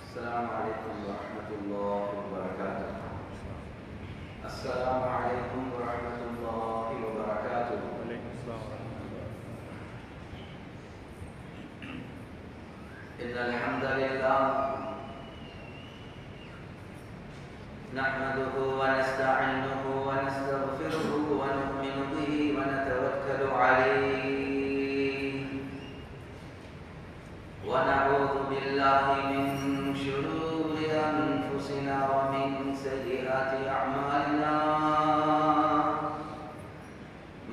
السلام عليكم ورحمة الله وبركاته. السلام عليكم ورحمة الله وبركاته. وعليكم السلام ورحمة الله. إن الحمد لله نحمده ونستعينه ونستغفره ونؤمن به ونتوكل عليه ونعوذ بالله من شرور أنفسنا ومن سيئات أعمالنا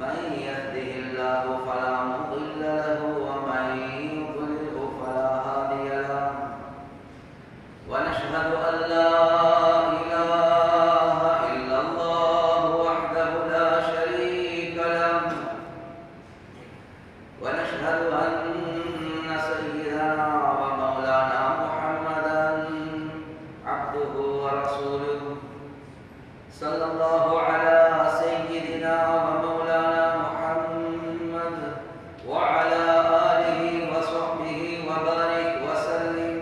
من يهده الله فلا مضل له ومن يضلله فلا هادي له ونشهد أن لا إله إلا الله وحده لا شريك له ونشهد أن سيدنا ومولانا محمدا عبده ورسوله صلى الله على سيدنا ومولانا محمد وعلى آله وصحبه وبارك وسلم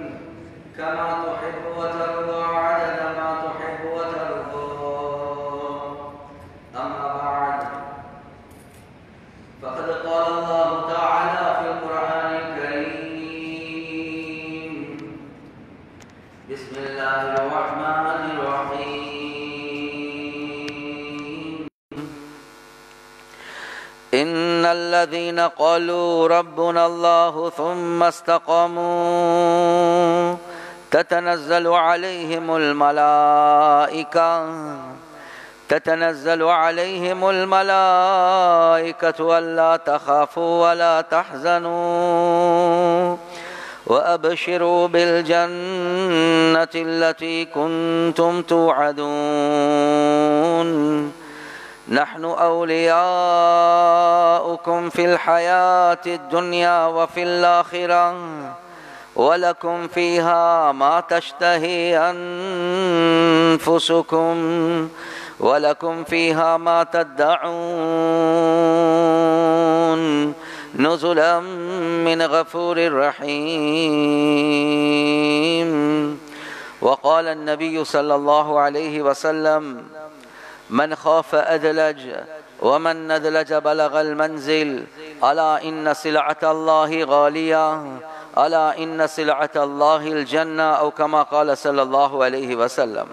كما تحب وترضى عدد ما تحب وترضى. أما بعد فقد قال الله تعالى في القرآن الكريم: بسم الله الرحمن الرحيم. إن الذين قالوا ربنا الله ثم استقاموا تتنزل عليهم الملائكة ألا تخافوا ولا تحزنوا وأبشروا بالجنة التي كنتم توعدون نحن أولياؤكم في الحياة الدنيا وفي الآخرة ولكم فيها ما تشتهي أنفسكم ولكم فيها ما تدعون نزلا من غفور رحيم. وقال النبي صلى الله عليه وسلم: من خاف أدلج ومن ندلج بلغ المنزل ألا إن سلعة الله غالية ألا إن سلعة الله الجنة أو كما قال صلى الله عليه وسلم.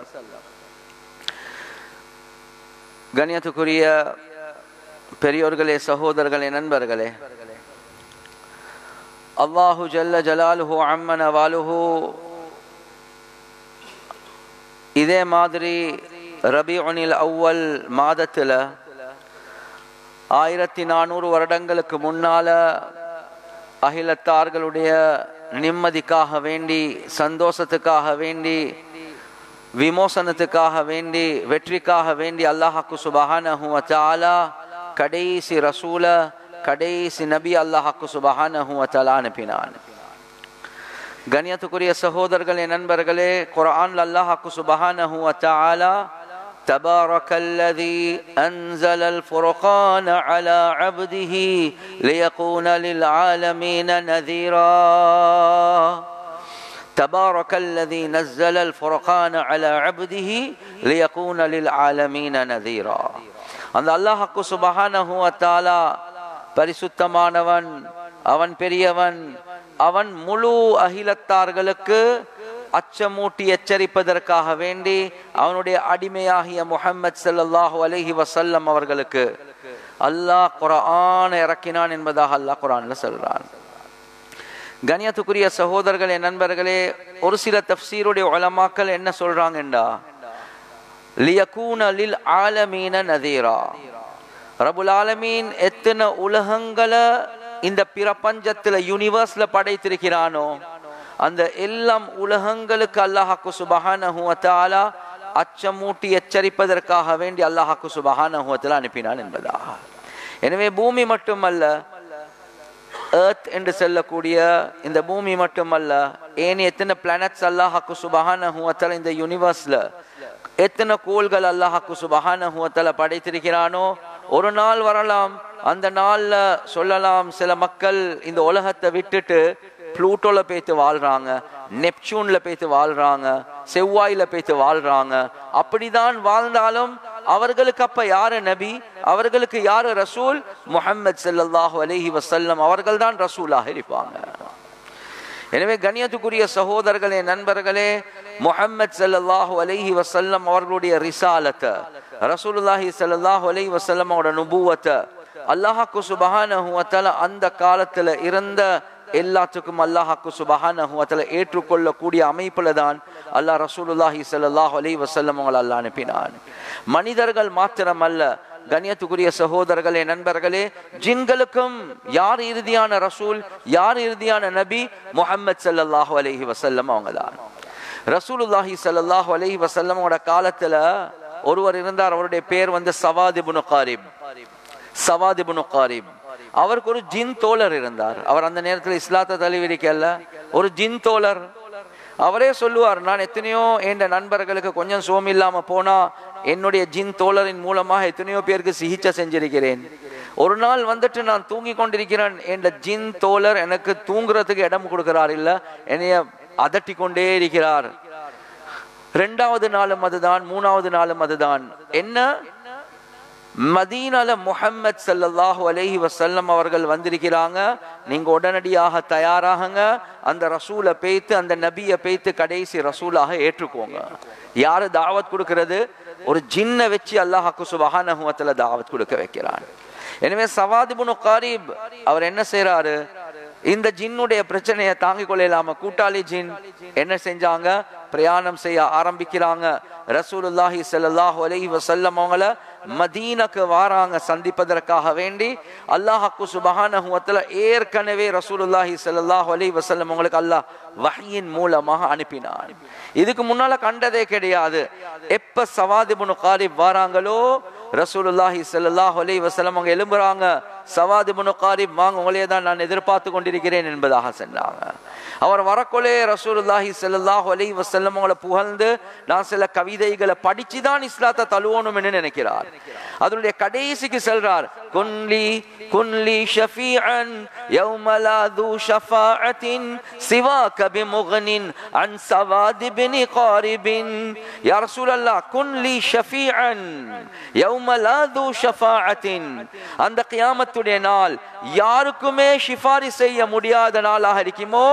கண்ணியத்துக்குரிய பெரியோர்களே, சகோதரர்களே, நண்பர்களே, அல்லாஹு ஜல்ல ஜலாலுஹு அம்மன வாலுஹு இதே மாதிரி ரபிஉனில் அவ்வல் மாதத்தில் 1400 வருடங்களுக்கு முன்னால அகிலத்தார்களுடைய நிம்மதிக்காக வேண்டி, சந்தோஷத்துக்காக வேண்டி, விமோசனத்துக்காக வேண்டி, வெற்றிக்காக வேண்டி அல்லாஹ்க்கு சுப்ஹானஹு வ தஆலா கடைசி ரசூல, கடைசி நபி அல்லாஹ்க்கு சுப்ஹானஹு வ தஆலா அனுப்பினான். கண்ணியத்துக்குரிய சகோதரர்களே, நண்பர்களே, குர்ஆன்ல அல்லாஹ்க்கு சுப்ஹானஹு வ தஆலா தபாரக்கல்லதி அன்ஸலல் ஃபுர்கான அலா அப்திஹி லியகூன லில் ஆலமீன நதீரா تبارك الذي نزل الفرقان على عبده ليكون للعالمين نذيرا. அந்த அல்லாஹ்க்கு சுப்ஹானஹு வ தஆலா பரிசுத்தமானவன், அவன் பெரியவன், அவன் முழு அகிலத்தார்களுக்கு அச்சமூட்டி எச்சரிப்பதற்காக வேண்டி அவனுடைய அடிமையாகிய முஹம்மது ஸல்லல்லாஹு அலைஹி வஸல்லம் அவர்களுக்கு அல்லாஹ் குர்ஆனை இறக்கினான் என்பதாக அல்லாஹ் குர்ஆன்ல சொல்றான். கண்ணியத்துக்குரிய சகோதரர்களே, நண்பர்களே, ஒரு சில தஃப்சீருடைய உலமாக்கள் என்ன சொல்றாங்கண்டா, லியகூன லில் ஆலமீன நதீரா, ரப்புல் ஆலமீன் எத்தனை உலகங்களை இந்த பிரபஞ்சத்துல யூனிவர்ஸ்ல படைத்திருக்கிறானோ அந்த எல்லாம் உலகங்களுக்கு அல்லாஹ்க்கு சுப்ஹானஹு வ தஆலா அச்சமூட்டி எச்சரிப்பதற்காக வேண்டி அல்லாஹ்க்கு சுப்ஹானஹு வ தஆலா அனுப்பினான் என்பதாக. எனவே பூமி மட்டுமல்ல, எர்த் என்று சொல்லக்கூடிய இந்த பூமி மட்டுமல்ல, ஏன் எத்தனை பிளானட்ஸ் அல்லாஹ்க்கு சுப்ஹானஹு வ தஆலா இந்த யூனிவர்ஸ்ல எத்தனை கோள்கள் அல்லாஹ்க்கு சுப்ஹானஹு வ தஆலா படைத்திருக்கிறானோ, ஒரு நாள் வரலாம், அந்த நாள்ல சொல்லலாம் சில மக்கள் இந்த உலகத்தை விட்டுட்டு ப்ளூட்டோல போய்த்து வாழ்றாங்க, நெப்சூன்ல போய்த்து வாழ்றாங்க, செவ்வாயில போய்த்து வாழ்றாங்க. அப்படிதான் வாழ்ந்தாலும் அவர்களுக்கு அப்ப யாரு நபி, அவர்களுக்கு யாரு ரசூல்? முஹம்மது ஸல்லல்லாஹு அலைஹி வஸல்லம் அவர்கள் தான் ரசூலாக இருப்பாங்க. எனவே கண்ணியத்துக்குரிய சகோதரர்களே, நண்பர்களே, முஹம்மது ஸல்லல்லாஹு அலைஹி வஸல்லம் அவர்களுடைய ரிசாலத்தை, ரசூலுல்லாஹி ஸல்லல்லாஹு அலைஹி வஸல்லம் அவரோட நுபுவத்தை அல்லாஹ்க்கு சுப்ஹானஹு வ தஆலா அந்த காலத்துல இருந்த எல்லாத்துக்கும் அல்லாஹ்க்கு சுப்ஹானஹு வ தஆலா ஏற்றுக்கொள்ளக்கூடிய அமைப்புல தான் அல்லாஹ் ரசூலுல்லாஹி ஸல்லல்லாஹு அலைஹி வஸல்லம் அவங்களை அல்லாஹ் அனுப்பினான். மனிதர்கள் மாத்திரமல்ல கண்ணியத்துக்குரிய சகோதரர்களே, நண்பர்களே, ஜின்களுக்கும் யார் இறுதியான ரசூல், யார் இறுதியான நபி? முஹம்மது ஸல்லல்லாஹு அலைஹி வஸல்லம் அவங்க தான். ரசூலுல்லாஹி ஸல்லல்லாஹு அலைஹி வஸல்லமோட காலத்துல ஒருவர் இருந்தார். அவருடைய பேர் சவாத் இப்னு காரிப். சவாத் இப்னு காரிப் அவருக்கு ஒரு ஜின் தோழர் இருந்தார். அவர் அந்த நேரத்தில் இஸ்லாத்தை தழுவிக்கல்ல, ஒரு ஜின் தோழர். அவரே சொல்லுவார், நான் எத்தனையோ என் நண்பர்களுக்கு கொஞ்சம் சோம் இல்லாம போனா என்னுடைய ஜின் தோழரின் மூலமாக எத்தனையோ பேருக்கு சிகிச்சை செஞ்சிருக்கிறேன். ஒரு நாள் நான் தூங்கி கொண்டிருக்கிறேன், என் ஜின் தோழர் எனக்கு தூங்குறதுக்கு இடம் கொடுக்கிறார் இல்ல, என்னைய அதட்டி கொண்டே இருக்கிறார். 2வது நாளும் அதுதான், 3வது நாளும் அதுதான். என்ன? மதீனால முஹம்மது ஸல்லல்லாஹு அலைஹி வஸல்லம் அவர்கள் வந்திருக்கிறாங்க, நீங்க உடனடியாக தயாராகுங்க, அந்த ரசூலை பேய்த்து, அந்த நபியை பேய்த்து கடைசி ரசூலாக ஏற்றுக்கோங்க. யாரு தாவத் கொடுக்கிறது? ஒரு ஜின்னை வச்சு அல்லாஹ்க்கு சுப்ஹானஹு வ தஆலா தாவத் கொடுக்க வைக்கிறான். எனவே சவாத் இப்னு காரிப் அவர் என்ன செய்யறாரு? இந்த ஜின்னுடைய பிரச்சனையை தாங்கிக் கொள்ளலாம கூட்டாளி ஜின் என்ன செஞ்சாங்க? பிரயாணம் செய்ய ஆரம்பிக்கிறாங்க. ரசூலுல்லாஹி ஸல்லல்லாஹு அலைஹி வஸல்லம் அவங்கள மதீனாக்கு வாராங்க சந்திப்பதற்காக வேண்டி. அல்லாஹ்க்கு சுப்ஹானஹு வ தஆலா ஏற்கனவே ரசூலுல்லாஹி ஸல்லல்லாஹு அலைஹி வஸல்லம் அவங்களுக்கு அல்லாஹ் வஹ்யின் மூலமாக அனுப்பினான். இதுக்கு முன்னால கண்டதே கிடையாது. எப்ப சவாத் இப்னு காரிப் வாராங்களோ, ரசூலுல்லாஹி ஸல்லல்லாஹு அலைஹி வஸல்லம் அவங்க எழும்புறாங்க, சவாத் இப்னு காரிப் வாங்க, உங்களையே தான் நான் எதிர்பார்த்து கொண்டிருக்கிறேன் என்பதாக சொன்னாங்க. அவர் வரக்கொலே ரசூலுல்லாஹி ஸல்லல்லாஹு அலைஹி வஸல்லம் அவங்களை புகழ்ந்து, நான் சில கவிதைகளை படிச்சுதான் இஸ்லாத்தை தழுவணும் என்று நினைக்கிறார். அதனுடைய கடைசிக்கு செல்றார், குன்லி குன்லி ஷஃபீஅன் யௌம லா து ஷஃபாஅத்தின் சிவாக பிமுக்னின் அன் சவாத் இப்னு காரிபின். யா ரசூலல்லாஹ், குன்லி ஷஃபீஅன் யௌம லா து ஷஃபாஅத்தின், அந்த கியாமத்துடைய நாள் யாருக்குமே ஷிஃபாரி செய்ய முடியாத நாளாக இருக்குமோ,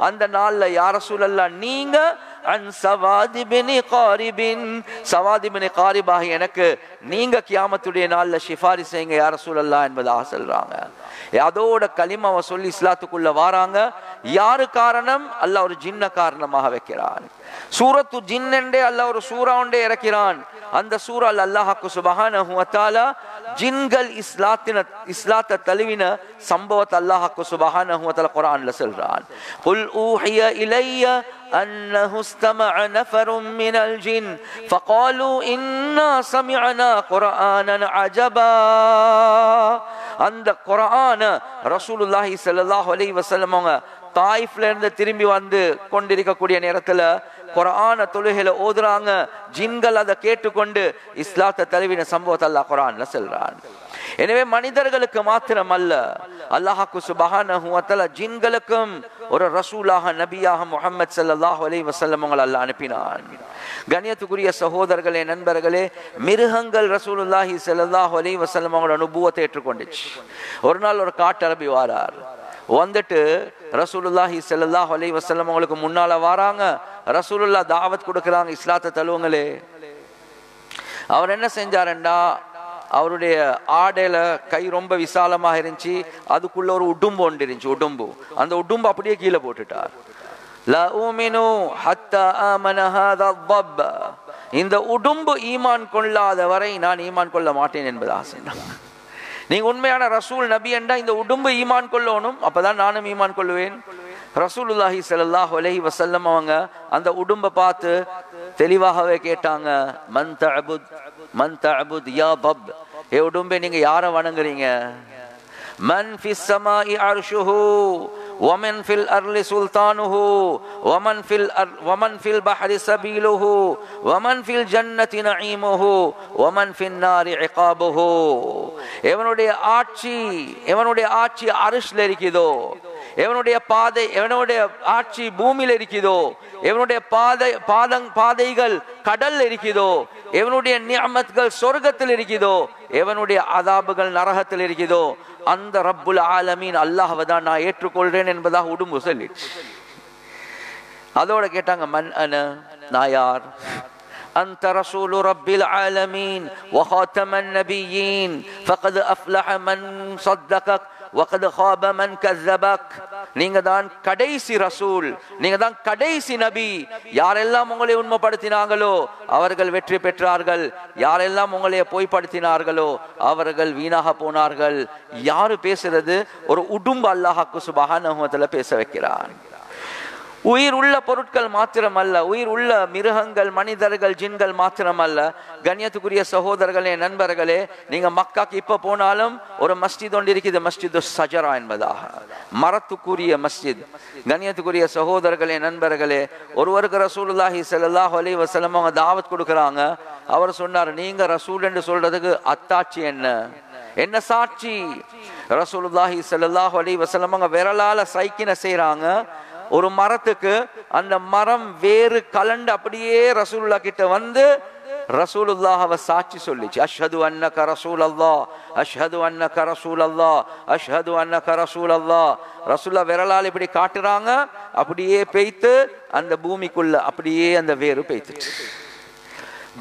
அந்த நாள்ல யா ரசூலல்லாஹ் நீங்க அன் சவாத் இப்னு காரிபின், சவாத் இப்னு காரிப் ஆகிய எனக்கு நீங்க கியாமத்துடைய நாள்ல ஷிஃபாரி செய்யுங்க யா ரசூலல்லாஹ் என்பதாக சொல்றாங்க. அதோட கலிமாவை சொல்லி இஸ்லாத்துக்குள்ள வாராங்க. யாரு காரணம்? அல்லாஹ் ஒரு ஜின்ன காரணமாக வைக்கிறான். சூரத்து ஜின் என்றே அல்லாஹ் ஒரு சூரா ஒன்றே இறக்கிறான். அந்த சூரால் அல்லாஹ்க்கு சுப்ஹானஹு வ தஆலா ஜின்கள் இஸ்லாத்தை தழுவின சம்பவத்தை அல்லாஹ்க்கு சுப்ஹானஹு வ தஆலா குர்ஆன்ல சொல்றான். குல் ஊஹிய இலைய அன்னஹு இஸ்தமஅ நஃபரும் மினல் ஜின் ஃபகாலு இன்னா சமிஅனா குர்ஆனன் அஜபா. அந்த குர்ஆன ரசூலுல்லாஹி ஸல்லல்லாஹு அலைஹி வஸல்லம் அவங்க தாயிஃப்ல இருந்து திரும்பி வந்து கொண்டிருக்கக்கூடிய நேரத்துல குர்ஆன தொழுகையில ஓதுறாங்க. ஜின்கள் அதை கேட்டுக்கொண்டு இஸ்லாத்தை தழுவின சம்பவத்தை அல்லாஹ் குர்ஆன்ல சொல்றான். எனவே மனிதர்களுக்கு மாத்திரம் அல்ல, அல்லாஹ்க்கு சுப்ஹானஹு வ தஆலா ஜின்களுக்கும் ஒரு ரசூலாக, நபியாக முஹம்மது ஸல்லல்லாஹு அலைஹி வஸல்லம் அவங்களை அல்லாஹ் அனுப்பினான். கண்ணியத்துக்குரிய சகோதரர்களே, நண்பர்களே, மிருகங்கள் ரசூலுல்லாஹி ஸல்லல்லாஹு அலைஹி வஸல்லம் அவங்களோட நுபுவத்தை ஏற்றுக்கொண்டுச்சு. ஒரு நாள் ஒரு காட்டரபி வாரார். வந்துட்டு ரசூலுல்லாஹி ஸல்லல்லாஹு அலைஹி வஸல்லம் அவங்களுக்கு முன்னால வாராங்க. ரசூலுல்லாஹ் தாவத் கொடுக்குறாங்க, இஸ்லாத்தை தழுவுங்களே. அவர் என்ன செஞ்சாருண்டா, அவருடைய ஆடையில கை ரொம்ப விசாலமாக இருந்துச்சு, அதுக்குள்ள ஒரு உடும்பு ஒன்று இருந்துச்சு. உடும்பு, அந்த உடும்பு அப்படியே கீழே போட்டுட்டார். லா ஊமினு ஹத்தா ஆமன ஹாதா ضب, இந்த உடும்பு ஈமான் கொள்ளாத வரை நான் ஈமான் கொள்ள மாட்டேன் என்பதாக சொன்னார். நீங்க உண்மையான ரசூல் நபி என்றா இந்த உடும்பு ஈமான் கொள்ளணும், அப்பதான் நானும் ஈமான் கொள்ளுவேன். ரசூலுல்லாஹி ஸல்லல்லாஹு அலைஹி வஸல்லம் அவங்க அந்த உடும்பை பார்த்து தெளிவாகவே கேட்டாங்க, மன் தஅபுத் மன் தஅபுத் யா பப், ஏ உடும்பே நீங்க யாரை வணங்குறீங்க? மன் ஃபிஸ் ஸமாஇ அர்ஷுஹு ومن في الأرض سلطانه ومن في البحر سبيله ومن في الجنة نعيمه ومن في النار عقابه. எவனுடைய ஆட்சி அர்ஷ்ல இருக்குதோ, எவனுடைய ஆட்சி பூமியில இருக்குதோ, எவனுடைய பாதைகள் கடல் இருக்குதோ, எவனுடைய நிஅமத்கள் சொர்க்கத்தில் இருக்குதோ, எவனுடைய அதாபுகள் நரகத்தில் இருக்குதோ, அந்த ரப்புல் ஆலமீன் அல்லாஹ்வை தான் நான் ஏற்றுக்கொள்றேன் என்பதாக உடும்பு சொல்லிடுச்சு. அதோட கேட்டாங்க, மன் அன, நான் யார்? أنت رسول رب العالمين وخاتم النبيين فقد أفلح من صدقك وقد خاب من كذبك. நீங்க தான் கடைசி ரசூல், நீங்க தான் கடைசி நபி. யாரெல்லாம் உங்களை உண்மைப்படுத்தினாங்களோ அவர்கள் வெற்றி பெற்றார்கள், யாரெல்லாம் உங்களை பொய்ப்படுத்தினார்களோ அவர்கள் வீணாக போனார்கள். யாரு பேசுறது? ஒரு உடும்பு அல்லாஹ்வுக்கு சுப்ஹானஹு வ தஆலா பேச வைக்கிறான். உயிர் உள்ள பொருட்கள் மாத்திரமல்ல, உயிர் உள்ள மிருகங்கள், மனிதர்கள், ஜின்கள் மாத்திரமல்ல. கண்ணியத்துக்குரிய சகோதரர்களே, நண்பர்களே, நீங்க மக்காக்கு இப்ப போனாலும் ஒரு மஸ்ஜித் ஒன்று இருக்குது, மஸ்ஜிது சஜரா என்பதாக, மரத்துக்குரிய மஸ்ஜித். கண்ணியத்துக்குரிய சகோதரர்களே, நண்பர்களே, ஒருவருக்கு ரசூலுல்லாஹி ஸல்லல்லாஹு அலைஹி வஸல்லம் அவங்க தாவத் கொடுக்கறாங்க. அவர் சொன்னார், நீங்க ரசூல் என்று சொல்றதுக்கு அத்தாட்சி என்ன சாட்சி? ரசூலுல்லாஹி ஸல்லல்லாஹு அலைஹி வஸல்லம் அவங்க விரலால சைக்கின செய்றாங்க ஒரு மரத்துக்கு. அந்த மரம் வேறு கலண்டு அப்படியே ரசூலுல்லாஹ் கிட்ட வந்து ரசூலுல்லாஹ்வை சாட்சி சொல்லிச்சு. அஷ்ஹது அன்னக ரசூலல்லாஹ், அஷ்ஹது அன்னக ரசூலல்லாஹ், அஷ்ஹது அன்னக ரசூலல்லாஹ். ரசூலுல்லாஹ் விரலால் இப்படி காட்டுறாங்க, அப்படியே பெய்த்து அந்த பூமிக்குள்ள அப்படியே அந்த வேறு பெய்த்துச்சு.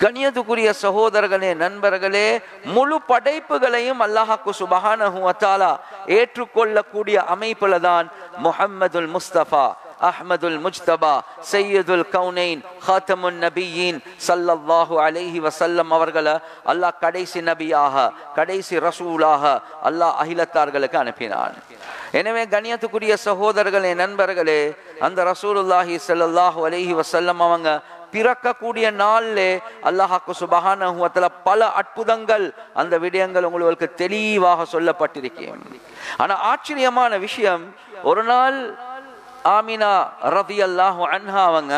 கண்ணியத்துக்குரிய சகோதரர்களே, நண்பர்களே, முழு படைப்புகளையும் அல்லாஹ்வுக்கு சுப்ஹானஹு வ தஆலா ஏற்றுக்கொள்ளக்கூடிய அமைப்புல தான் முஹம்மதுல் முஸ்தபா, அஹ்மதுல் முஜ்தபா, சையதுல் கௌனைன், ஹாத்தமுன் நபியீன் ஸல்லல்லாஹு அலைஹி வஸல்லம் அவர்களை அல்லாஹ் கடைசி நபியாக, கடைசி ரசூலாக அல்லாஹ் அகிலத்தார்களுக்கு அனுப்பினான். எனவே கண்ணியத்துக்குரிய சகோதரர்களே, நண்பர்களே, அந்த ரசூலுல்லாஹி ஸல்லல்லாஹு அலைஹி வஸல்லம் அவங்க பிறக்கக்கூடிய நாளிலே அல்லாஹ்வுக்கு சுப்ஹானஹு வ தஆலா பல அற்புதங்கள், அந்த விடயங்கள் உங்களுக்கு தெளிவாக சொல்லப்பட்டிருக்கிறது. ஆனா ஆச்சரியமான விஷயம், ஒரு நாள் ஆமினா ரலியல்லாஹு அன்ஹா அவங்க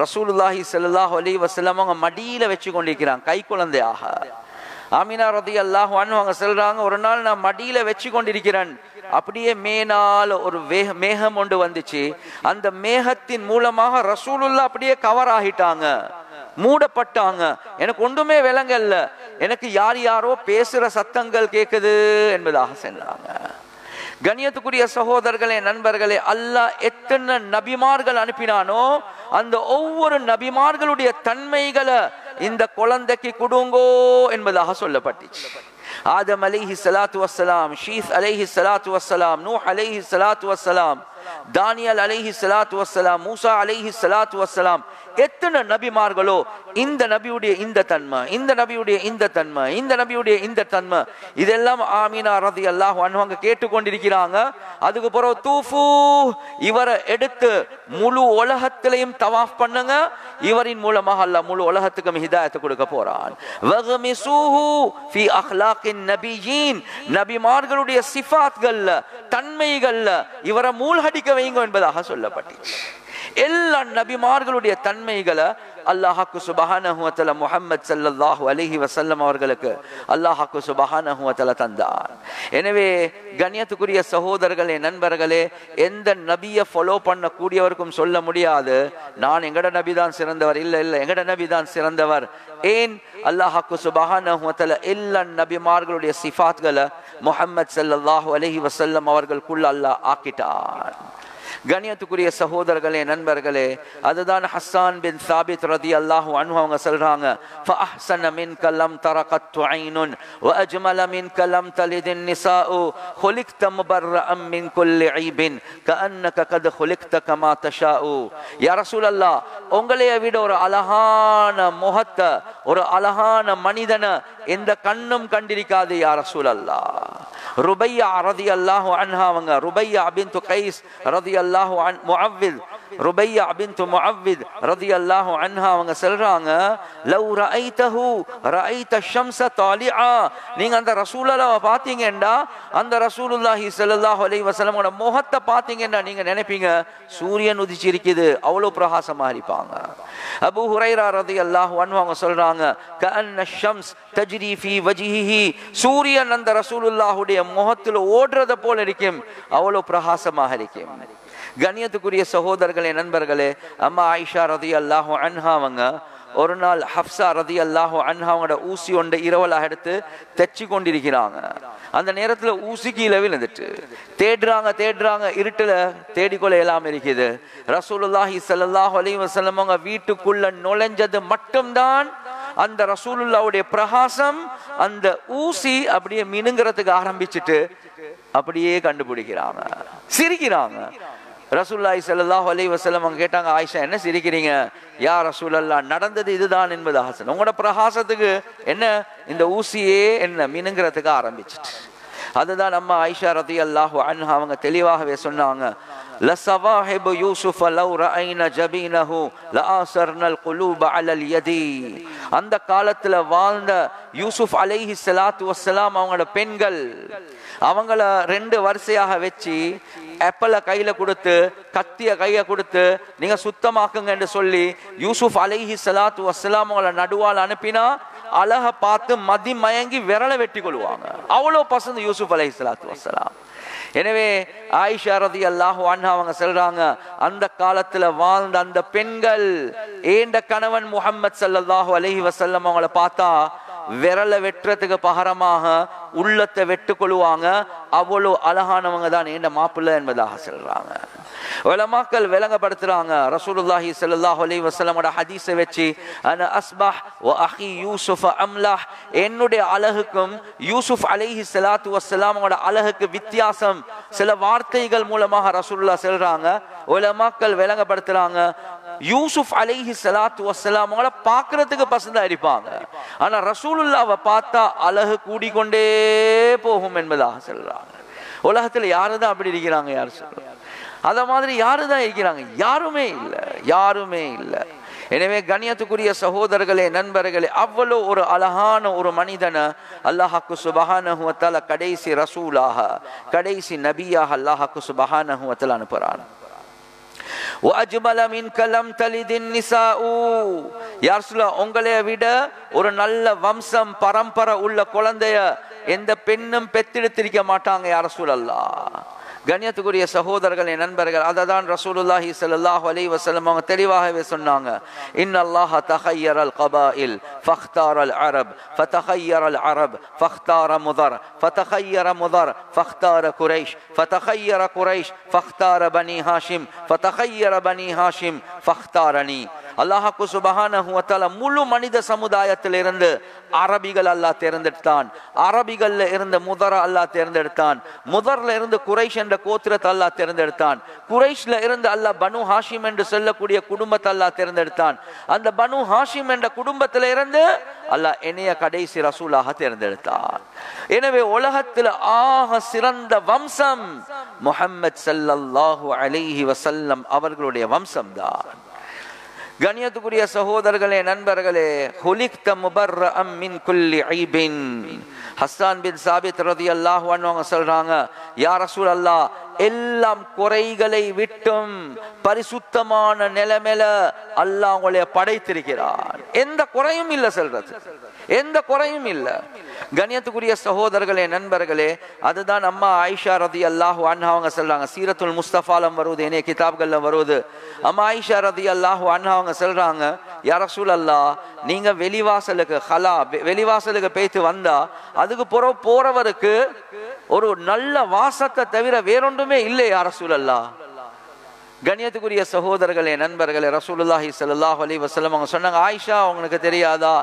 ரசூலுல்லாஹி ஸல்லல்லாஹு அலைஹி வஸல்லம் அவங்க மடியில வச்சு கொண்டிருக்கிறாங்க, கை குழந்தையாக. ஆமினா ரலியல்லாஹு அன்ஹா அவங்க சொல்றாங்க, ஒரு நாள் நான் மடியில வச்சு கொண்டிருக்கிறேன், அப்படியே மேனால் ஒரு மேகம் ஒன்று வந்துச்சு. அந்த மேகத்தின் மூலமாக ரசூலுல்லாஹ் அப்படியே கவர் ஆகிட்டாங்க, மூடப்பட்டாங்க. எனக்கு ஒன்றுமே விளங்கல்ல, எனக்கு யார் யாரோ பேசுற சத்தங்கள் கேட்குது என்பதாக சொன்னாங்க. கண்ணியத்துக்குரிய சகோதரர்களே, நண்பர்களே, அல்லாஹ் எத்தனை நபிமார்கள் அனுப்பினானோ அந்த ஒவ்வொரு நபிமார்களுடைய தன்மைகளை இந்த குழந்தைக்கு கொடுங்கோ என்பதாக சொல்லப்பட்டுச்சு. ஆதம் அலைஹி ஸலாத்து வஸ்ஸலாம், ஷீஸ் அலைஹி ஸலாத்து வஸ்ஸலாம், நூஹ் அலைஹி ஸலாத்து வஸ்ஸலாம், தானியல் அலைஹி ஸலாத்து வஸ்ஸலாம், மூசா அலைஹி ஸலாத்து வஸ்ஸலாம், எத்தனை நபிமார்களோ இந்த நபியுடைய இந்த தன்மை, இந்த நபியுடைய இந்த தன்மை, இந்த நபியுடைய இந்த தன்மை, இதெல்லாம் ஆமினா ரலியல்லாஹு அன்ஹா கேட்டுக்கொண்டிருக்கிறாங்க. அதுக்கு பிறகு தூஃபு, இவரை எடுத்து முழு உலகத்திலையும் தவாஃப் பண்ணுங்க, இவரின் மூலமாக அல்லாஹ் முழு உலகத்துக்கும் ஹிதாயத்தை கொடுக்க போறான். வகமிசூஹு ஃபீ அக்லாகின் நபியீன், நபிமார்களுடைய சிஃபாத்கள்ல, தன்மைகள்ல இவரை மூழ்கடிக்க வைங்க என்பதாக சொல்லப்பட்டுச்சு. எல்லா நபிமார்களுடைய தன்மைகளை அல்லாஹ்வுக்கு சுப்ஹானஹு வ தஆலா முஹம்மது ஸல்லல்லாஹு அலைஹி வஸல்லம் அவர்களுக்கு அல்லாஹ்வுக்கு சுப்ஹானஹு வ தஆலா தந்தான். எனவே கண்ணியத்துக்குரிய சகோதரர்களே, நண்பர்களே, எந்த நபியை ஃபாலோ பண்ணக்கூடியவருக்கும் சொல்ல முடியாது நான் எங்கட நபி தான் சிறந்தவர், இல்ல இல்ல எங்கட நபி தான் சிறந்தவர். ஏன்? அல்லாஹ்வுக்கு சுப்ஹானஹு வ தஆலா எல்லா நபிமார்களுடைய சிஃபாத்களை முஹம்மது ஸல்லல்லாஹு அலைஹி வஸல்லம் அவர்களுக்குள்ள அல்லாஹ் ஆக்கிட்டான். கண்ணியத்துக்குரிய சகோதரர்களே, நண்பர்களே, அதுதான் ஹஸ்ஸான் பின் சாபித் ரலியல்லாஹு அன்ஹு அவங்க சொல்றாங்க, ஃபஅஹ்ஸன மின்க லம் தரகத்து ஐனுன் வஅஜ்மல மின்க லம் தலிதின் நிசாஉ خلقت مبرأ من كل عيب كأنك قد خلقت كما تشاء. யா ரசூலல்லாஹ், உங்களைய விட ஒரு அழகான முகத்தை, ஒரு அழகான மனிதனை எந்த கண்ணும் கண்டிருக்காது யா ரசூலல்லாஹ். ருபையா ரலியல்லாஹு அன்ஹா அவங்க, ருபையா பின்த் கைஸ் ரலியல்லாஹு அன் முஅவ்வித் ருபையா பின்த் முஅவ்வித் ரலியல்லாஹு அன்ஹா அவங்க சொல்றாங்க, லவ் ரஐதஹு ரஐத ஷம்ஸ தாலிஆ, நீங்க அந்த ரசூலுல்லாஹ்வை பாத்தீங்கன்னா அந்த ரசூலுல்லாஹி ஸல்லல்லாஹு அலைஹி வஸல்லமோட முகத்தை பாத்தீங்கன்னா நீங்க நினைப்பீங்க சூரியன் உதிச்சிருக்குது, அவ்வளவு பிரகாசமா இருப்பாங்க. அபூ ஹுரைரா ரலியல்லாஹு அன்ஹு அவங்க சொல்றாங்க, கஅன்ன ஷம்ஸ் தஜ்ரி ஃபீ வஜ்ஹிஹி, சூரியன் அந்த ரசூலுல்லாஹுடைய முகத்துல ஓடுறத போல இருக்கும், அவ்வளவு பிரகாசமாக இருக்கும். கண்ணியத்துக்குரிய சகோதரர்களே, நண்பர்களே, அம்மா ஆயிஷா ரலியல்லாஹு அன்ஹா அவங்க ஒரு நாள் ஹப்ஸா ரலியல்லாஹு அன்ஹா அவங்களோட ஊசி ஒன்றை இரவலாக எடுத்து தைச்சு கொண்டிருக்கிறாங்க. அந்த நேரத்துல ஊசி கீழே விழுந்துட்டு தேடுறாங்க, இருட்டுல தேடிக்கொள்ள எல்லாம் இருக்குது. ரசூலுல்லாஹி ஸல்லல்லாஹு அலைஹி வஸல்லம் அவங்க வீட்டுக்குள்ள நுழைஞ்சது மட்டும்தான் அந்த ரசூலுல்லாஹ்வுடைய பிரகாசம் அந்த ஊசி அப்படியே மினுங்கிறதுக்கு ஆரம்பிச்சுட்டு அப்படியே கண்டுபிடிக்கிறாங்க, சிரிக்கிறாங்க. ரசூலுல்லாஹி ஸல்லல்லாஹு அலைஹி வஸல்லம் அவங்க கேட்டாங்க, ஆயிஷா என்ன சிரிக்கிறீங்க? யா ரசூலல்லாஹ், நடந்தது இதுதான் என்பதாக சொன்ன, உங்களோட பிரகாசத்துக்கு என்ன இந்த ஊசியே என்ன மினுங்கிறதுக்கு ஆரம்பிச்சிட்டு. அதுதான் நம்ம ஆயிஷா ரலியல்லாஹு அன்ஹா அவங்க தெளிவாகவே சொன்னாங்க, லஸவாஹிபு யூசுஃப லவ் ரஐனா ஜபீனஹு லஆஸர்னல் குலூப அலல் யதி. அந்த காலத்துல வாழ்ந்த யூசுப் அலைஹி ஸலாத்து வஸ்ஸலாம் அவங்களோட பெண்கள் அவங்கள 2 வரிசையாக வச்சு ஆப்பிள கையில கொடுத்து கத்திய கையை கொடுத்து நீங்க சுத்தமாக்குங்க என்று சொல்லி யூசுப் அலைஹி ஸலாத்து வஸ்ஸலாம் அவங்கள நடுவால் அனுப்பினா அழக பார்த்து மதி மயங்கி விரலை வெட்டி கொள்வாங்க, அவ்வளோ பசந்து யூசுப் அலைஹி ஸலாத்து வஸ்ஸலாம். எனவே ஆயிஷா ரலியல்லாஹு அன்ஹா அவங்க சொல்றாங்க, அந்த காலத்துல வாழ்ந்த அந்த பெண்கள் ஏண்ட கணவன் முஹம்மத் ஸல்லல்லாஹு அலைஹி வஸல்லம் அவங்கள பார்த்தா விரலை வெட்டுறதுக்கு பகரமாக உள்ளத்தை வெட்டு கொள்வாங்க, அவ்வளோ அழகானவங்க தான் ஏண்ட மாப்பிள்ளை என்பதாக சொல்றாங்க. உலமாக்கள் விளங்கப்படுத்துறாங்க, ரசூலுல்லாஹி ஸல்லல்லாஹு அலைஹி வஸல்லமோட ஹதீஸை வச்சு, அன அஸ்பஹ் வ அஹி யூசுஃப அம்லஹ், என்னுடைய அழகுக்கும் யூசுப் அலைஹி ஸலாத்து வஸ்ஸலாமோட அழகுக்கு வித்தியாசம் சில வார்த்தைகள் மூலமாக ரசூலுல்லாஹ் சொல்றாங்க. உலமாக்கள் விளங்கப்படுத்துறாங்க, யூசுப் அலைஹி ஸலாத்து வஸ்ஸலாம் அவங்கள பார்க்கறதுக்கு பசந்தா இருப்பாங்க, ஆனா ரசூலுல்லாஹ்வை பார்த்தா அழகு கூடிக்கொண்டே போகும் என்பதாக சொல்றாங்க. உலகத்துல யாருதான் அப்படி இருக்கிறாங்க? யார் சொல்றாங்க? அத மாதிரி யாருதான் இருக்கிறாங்க? யாருமே இல்லை. எனவே கண்ணியத்துக்குரிய சகோதரர்களே, நண்பர்களே, அவ்வளோ ஒரு அழகான ஒரு மனிதனை அல்லாஹ்க்கு சுப்ஹானஹு வ தஆலா கடைசி ரசூலாக, கடைசி நபியாக அல்லாஹ்க்கு சுப்ஹானஹு வ தஆலா அனுப்புறான். وَأَجْمَلَ مِنْكَ لَمْ تَلِدِ النِّسَاءُ, யா ரசூலல்லாஹ், உங்களை விட ஒரு நல்ல வம்சம் பரம்பரை உள்ள குழந்தைய எந்த பெண்ணும் பெத்தெடுத்திருக்க மாட்டாங்க யா ரசூலல்லாஹ். கண்ணியத்துக்குரிய சகோதரர்களே, நண்பர்கள், அததான் ரசூலுல்லாஹி ஸல்லல்லாஹு அலைஹி வஸல்லம் அவங்க தெளிவாகவே சொன்னாங்க, இன்னல்லாஹ தஹய்யரல் கபாயில் ஃபக்தாரல் அரப் ஃபதஹய்யரல் அரப் ஃபக்தார முதர் ஃபதஹய்யர முதர் ஃபக்தார குரைஷ் ஃபதஹய்யர குரைஷ் ஃபக்தார பனி ஹாஷிம் ஃபதஹய்யர பனி ஹாஷிம் ஃபக்தாரனி. அல்லாஹ்க்கு சுப்ஹானஹு வ தஆலா முழு மனித சமுதாயத்திலிருந்து அரபிகள் அல்லாஹ் தேர்ந்தெடுத்தான், அரபிகள்ல இருந்து முதர அல்லாஹ் தேர்ந்தெடுத்தான், முதர்ல இருந்து குரைஷ் என்ற கோத்திரத்தை அல்லாஹ் தேர்ந்தெடுத்தான், குரைஷ்ல இருந்து அல்லாஹ் பனு ஹாஷிம் என்று சொல்லக்கூடிய குடும்பத்தை அல்லாஹ் தேர்ந்தெடுத்தான், அந்த பனு ஹாஷிம் என்ற குடும்பத்தில இருந்து அல்லாஹ் என்னைய கடைசி ரசூலாக தேர்ந்தெடுத்தான். எனவே உலகத்தில் ஆக சிறந்த வம்சம் முஹம்மத் ஸல்லல்லாஹு அலைஹி வஸல்லம் அவர்களுடைய வம்சம் தான். கண்ணியத்துக்குரிய சகோதரர்களே, நண்பர்களே, ஹுலிக்த முபர்ரஅம் மின் குல்லி ஐபின். ஹஸ்ஸான் பின் சாபித் ரலியல்லாஹு அன்ஹு சொல்றாங்க, யா ரசூலல்லாஹ், எல்லாம் குறைகளை விட்டும் பரிசுத்தமான நிலைமையில அல்லாஹ் உங்களை படைத்திருக்கிறான், எந்த குறையும் இல்லை சொல்றது, எந்த குறையும் இல்லை. கண்ணியத்துக்குரிய சகோதரர்களே, நண்பர்களே, அதுதான் அம்மா ஆயிஷா ரலியல்லாஹு அன்ஹா அவங்க சொல்றாங்க, சீரத்துல் முஸ்தஃபாலம் வருவது, என்னைய கிதாப்கள்ல வருவது. அம்மா ஆயிஷா ரலியல்லாஹு அன்ஹா அவங்க சொல்றாங்க, யா ரசூலல்லாஹ், நீங்க வெளிவாசலுக்கு போயிட்டு வந்தா அதுக்கு போறவருக்கு ஒரு நல்ல வாசத்தை தவிர வேறொன்றுமே இல்லை யா ரசூலல்லாஹ். கண்ணியத்துக்குரிய சகோதரர்களே, நண்பர்களே, ரசூலுல்லாஹி ஸல்லல்லாஹு அலைஹி வஸல்லம் அவங்க சொன்னாங்க, ஆயிஷா, உங்களுக்கு தெரியாதா,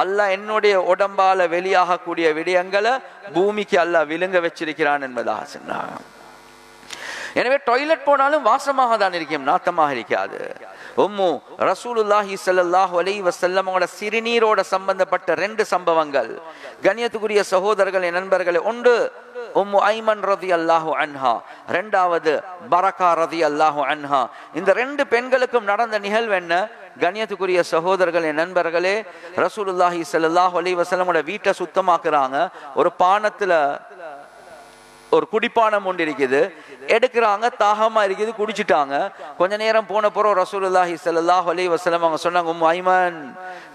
அல்லாஹ் என்னுடைய உடம்பால வெளியாகக்கூடிய விடயங்களை பூமிக்கு அல்லாஹ் விழுங்க வச்சிருக்கிறான் என்பதாக சொன்னாங்க. எனவே டாய்லெட் போனாலும் வாசமாக தான் இருக்கும், நாத்தமாக இருக்காது. உம்மு ரசூலுல்லாஹி ஸல்லல்லாஹு அலைஹி வஸல்லம் அவங்களோட சிறுநீரோட சம்பந்தப்பட்ட 2 சம்பவங்கள் கண்ணியத்துக்குரிய சகோதரர்களே நண்பர்களே. ஒன்று உம்மு ஐமன் ரலியல்லாஹு அன்ஹா, இரண்டாவது பரக்கா ரலியல்லாஹு அன்ஹா. இந்த 2 பெண்களுக்கும் நடந்த நிகழ்வு என்ன? கண்ணியத்துக்குரிய சகோதரர்களே நண்பர்களே, ரசூலுல்லாஹி ஸல்லல்லாஹு அலைஹி வஸல்லமோட வீட்டை சுத்தமாக்குறாங்க. ஒரு பானத்துல ஒரு குடிப்பானம் ஒன்று இருக்குது, எடுக்கிறாங்க, தாகமா இருக்குது, குடிச்சிட்டாங்க. கொஞ்ச நேரம் போன பிறகு ரசூலுல்லாஹி ஸல்லல்லாஹு அலைஹி வஸல்லம் அவங்க சொன்னாங்க, உம்மு ஐமன்,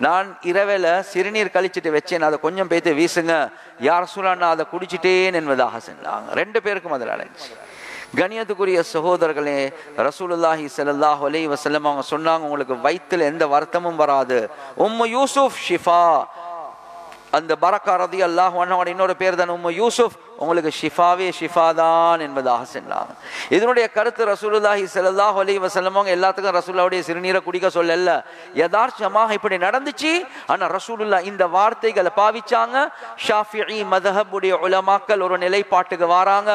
நான் இரவேல சிறுநீர் கழிச்சிட்டு வச்சேன், அதை கொஞ்சம் பேத்து வீசுங்க. யா ரசூலல்லாஹ், நான் அதை குடிச்சிட்டேன் என்பதாக சொன்னாங்க. 2 பேருக்கும் அதில் அடைஞ்சு. கண்ணியத்துக்குரிய சகோதரர்களே, ரசூலுல்லாஹி ஸல்லல்லாஹு அலைஹி வஸல்லம் அவங்க சொன்னாங்க, உங்களுக்கு வயிற்றுல எந்த வருத்தமும் வராது. உம்மு யூசுப் ஷிஃபா. அந்த பரக்கா ரலியல்லாஹு அன்ஹா இன்னொரு பேர் தான் உம்மு யூசுப், உங்களுக்கு ஷிஃபாவே ஷிஃபாதான் என்பதாக சொன்னாங்க. இதனுடைய கருத்து ரசூலுல்லாஹி ஸல்லல்லாஹு அலைஹி வஸல்லம் அவங்க எல்லாத்துக்கும் ரசூலுல்லாஹ்வுடைய சிறுநீரை குடிக்க சொல்லல, யதார்த்தமாக இப்படி நடந்துச்சு. ஆனா ரசூலுல்லாஹ் இந்த வார்த்தைகளை பாவிச்சாங்க. ஷாஃபிஈ மذஹபுடைய உலமாக்கள் ஒரு நிலைப்பாட்டுக்கு வராங்க,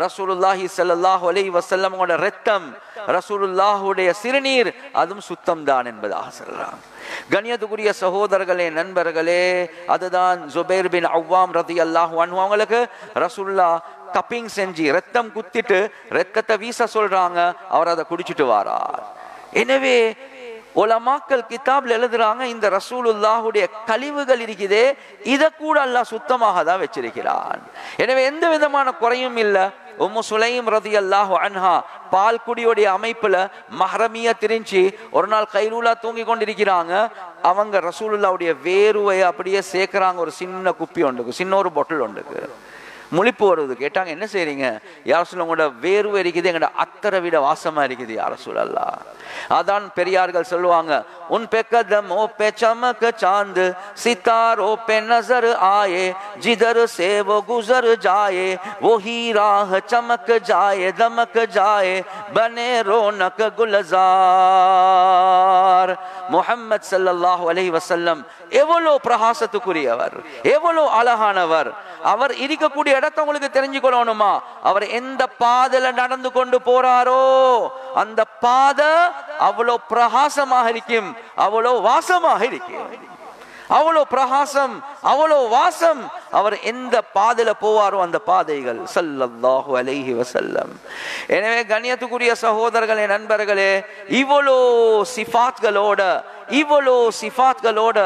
ரசூலுல்லாஹி ஸல்லல்லாஹு அலைஹி வஸல்லம் அவங்களோட இரத்தம், ரசூலுல்லாஹ்வுடைய சிறுநீர் அதுவும் சுத்தம் தான் என்பதாக சொல்றாங்க. கண்ணியத்துக்குரிய சகோதரர்களே நண்பர்களே, அதுதான் ஜுபைர் பின் அவ்வாம் ரலியல்லாஹு அன்ஹு அவங்களுக்கு ரசூலுல்லாஹ் கப்பிங் செஞ்சு ரத்தம் குத்திட்டு ரத்தத்தை வீச சொல்றாங்க, அவர் அதை குடிச்சிட்டு வாரார். எனவே உலமாக்கள் கிதாப்ல எழுதுறாங்க, இந்த ரசூலுல்லாஹுடைய கழிவுகள் இருக்குதே, இதை கூட அல்லாஹ் சுத்தமாக தான் வச்சிருக்கிறான். எனவே எந்த விதமான குறையும் இல்லை. உம்மு சுலைம் ரலியல்லாஹு அன்ஹா பால் குடியோடைய அமைப்புல மஹ்ரமியா திரிஞ்சு ஒரு நாள் கைலூலா தூங்கி கொண்டிருக்கிறாங்க. அவங்க ரசூலுல்லாஹுடைய வேர்வையை அப்படியே சேர்க்கிறாங்க. ஒரு சின்ன குப்பி ஒன்றுக்கு, சின்ன ஒரு பொட்டில் ஒன்றுக்கு. முழிப்பு வருது. கேட்டாங்க, என்ன செய்றீங்க? யார் ரசூல், உங்களோட வேர்வை இருக்குது, எங்களோட அத்தரை விட வாசமா இருக்குது யார் ரசூலல்லாஹ். அதான் பெரியார்கள் சொல்லுவாங்க, உன் पे कदम ओ पे चमक चांद सितारों पे नजर आए जिधर से वो गुजर जाए वही राह चमक जाए दमक जाए बने रौनक गुलजार. முஹம்மத் ஸல்லல்லாஹு அலைஹி வஸல்லம் எவ்வளவு பிரகாசத்துக்குரியவர், எவ்வளவு அழகானவர். அவர் இருக்கக்கூடிய இடத்தை உங்களுக்கு தெரிஞ்சுக்கொள்ளணுமா? அவர் எந்த பாதையில நடந்து கொண்டு போறாரோ அந்த பாதை அவ்வளோ பிரகாசமாக இருக்கும், அவ்வளோ வாசமாக இருக்கும். அவ்வளோ பிரகாசம், அவ்வளோ வாசம். அவர் எந்த பாதையில போவாரோ அந்த பாதைகள் ஸல்லல்லாஹு அலைஹி வஸல்லம். எனவே கண்ணியத்துக்குரிய சகோதரர்களே நண்பர்களே, இவ்வளோ சிஃபாத்களோட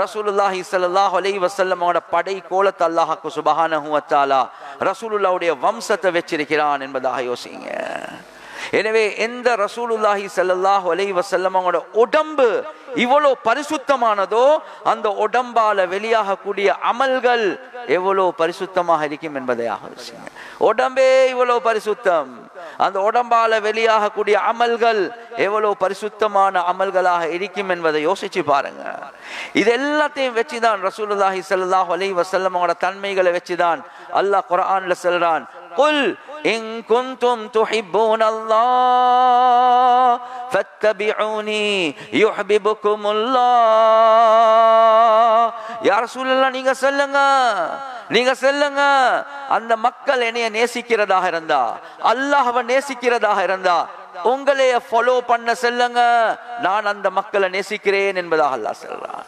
ரசூலுல்லாஹி ஸல்லல்லாஹு அலைஹி வஸல்லமோட படை கோலத்தை அல்லாஹ் சுப்ஹானஹு வ தஆலா ரசூலுல்லாஹ்வுடைய வம்சத்தை வச்சிருக்கிறான் என்பதாக யோசிங்க. எனவே எந்த ரசூலுல்லாஹி ஸல்லல்லாஹு அலைஹி வஸல்லம் அவங்களோட உடம்பு இவ்வளோ பரிசுத்தமானதோ அந்த உடம்பால வெளியாகக்கூடிய அமல்கள் எவ்வளோ பரிசுத்தமாக இருக்கும் என்பதையாக யோசிங்க. உடம்பே இவ்வளோ பரிசுத்தம், அந்த உடம்பால வெளியாகக்கூடிய அமல்கள் எவ்வளவு பரிசுத்தமான அமல்களாக இருக்கும் என்பதை யோசிச்சு பாருங்க. இது எல்லாத்தையும் வச்சுதான் ரசூலுல்லாஹி ஸல்லல்லாஹு அலைஹி வஸல்லம் அவங்களோட தன்மைகளை வச்சுதான் அல்லாஹ் குர்ஆன்ல சொல்றான், குல் இன் குன்தும் துஹிப்பூனல்லாஹ் ஃபத்தபிஊனி யுஹ்பிபுகுமுல்லாஹ். யா ரசூலல்லாஹ், நீங்க சொல்லுங்க, அந்த மக்கள் என்னைய நேசிக்கிறதாக இருந்தா, அல்லாஹ்வை நேசிக்கிறதாக இருந்தா உங்களைய ஃபாலோ பண்ண சொல்லுங்க, நான் அந்த மக்களை நேசிக்கிறேன் என்பதாக அல்லாஹ் சொல்றான்.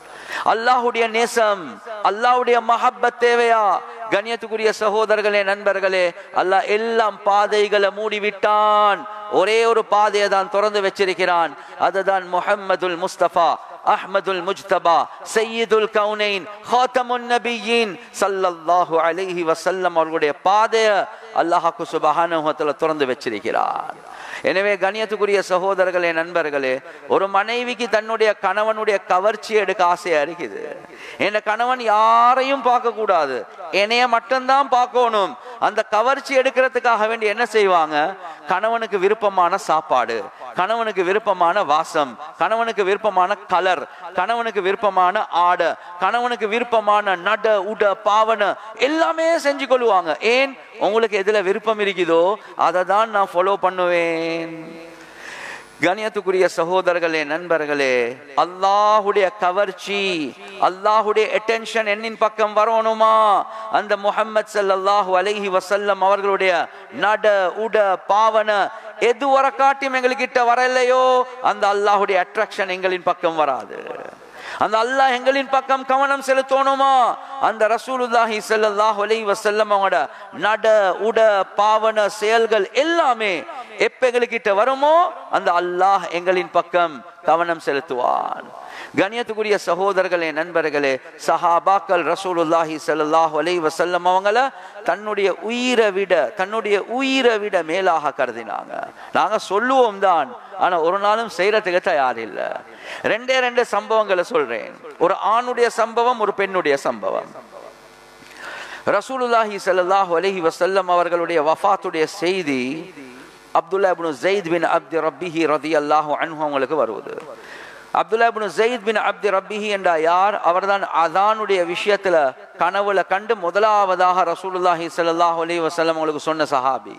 அல்லாஹ்வுடைய நேசம், அல்லாஹ்வுடைய மஹப்பத் தேவையா? கண்ணியத்துக்குரிய சகோதரர்களே நண்பர்களே, அல்லாஹ் எல்லாம் பாதைகளை மூடிவிட்டான், ஒரே ஒரு பாதையை தான் திறந்து வச்சிருக்கிறான். அதுதான் முஹம்மதுல் முஸ்தபா அஹ்மதுல் முஜ்தபா சையீதுல் கௌனைன் ஹாத்தமுன் நபியீன் ஸல்லல்லாஹு அலைஹி வஸல்லம் அவர்களுடைய பாதையை அல்லாஹ் சுப்ஹானஹு வ தஆலா திறந்து வச்சிருக்கிறான். எனவே கண்ணியத்துக்குரிய சகோதரர்களே நண்பர்களே, ஒரு மனைவிக்கு தன்னுடைய கணவனுடைய கவர்ச்சி எடுக்க ஆசையா இருக்குது. என் கணவன் யாரையும் பார்க்க கூடாது, என்னைய மட்டும்தான் பார்க்கணும். அந்த கவர்ச்சி எடுக்கிறதுக்காக வேண்டி என்ன செய்வாங்க? கணவனுக்கு விருப்பமான சாப்பாடு, கணவனுக்கு விருப்பமான வாசம், கணவனுக்கு விருப்பமான கலர், கணவனுக்கு விருப்பமான ஆடை, கணவனுக்கு விருப்பமான நட உட பாவன எல்லாமே செஞ்சு கொள்வாங்க. ஏன்? உங்களுக்கு எதுல விருப்பம் இருக்குதோ அதை தான் நான் ஃபாலோ பண்ணுவேன். கணியத்துக்குரிய சகோதரர்களே, நண்பர்களே, அல்லாஹுடைய கவர்ச்சி, அல்லாஹுடைய அட்டென்ஷன் என்னின் பக்கம் வரணுமா? அந்த முஹம்மது ஸல்லல்லாஹு அலைஹி வஸல்லம் அவர்களுடைய நட உட பாவன எது வர காட்டியும் எங்கள்கிட்ட வரலையோ அந்த அல்லாஹுடைய அட்ராக்ஷன் எங்களின் பக்கம் வராது. அந்த அல்லாஹ் எங்களின் பக்கம் கவனம் செலுத்தணுமா? அந்த ரசூலுல்லாஹி ஸல்லல்லாஹு அலைஹி வஸல்லம் அவங்களோட நட உட பாவன செயல்கள் எல்லாமே எப்ப எங்கள்கிட்ட வருமோ அந்த அல்லாஹ் எங்களின் பக்கம் கவனம் செலுத்துவான். கண்ணியத்துக்குரிய சகோதரர்களே, நண்பர்களே, சஹாபாக்கள் ரசூலுல்லாஹி ஸல்லல்லாஹு அலைஹி வஸல்லம் அவங்கள தன்னுடைய உயிரை விட மேலாக கருதினாங்க. நாங்க சொல்லுவோம் தான், ஆனா ஒரு நாளும் செய்யறதுக்கு தயார் இல்லை. ரெண்டே சம்பவங்களை சொல்றேன். ஒரு ஆணுடைய சம்பவம், ஒரு பெண்ணுடைய சம்பவம். ரசூலுல்லாஹி ஸல்லல்லாஹு அலைஹி வஸல்லம் அவர்களுடைய வஃபாத்துடைய செய்தி அப்துல்லா இப்னு ஸைத் பின் அப்தி ரப்பிஹி ரலியல்லாஹு அன்ஹு அவங்களுக்கு வருவது. அப்துல்லா இப்னு ஸைத் பின் அப்தி ரப்பிஹி என்ற யார்? அவர்தான் அதானுடைய விஷயத்துல கனவுல கண்டு முதலாவதாக ரசூலுல்லாஹி ஸல்லல்லாஹு அலைஹி வஸல்லம் அவங்களுக்கு சொன்ன சஹாபி.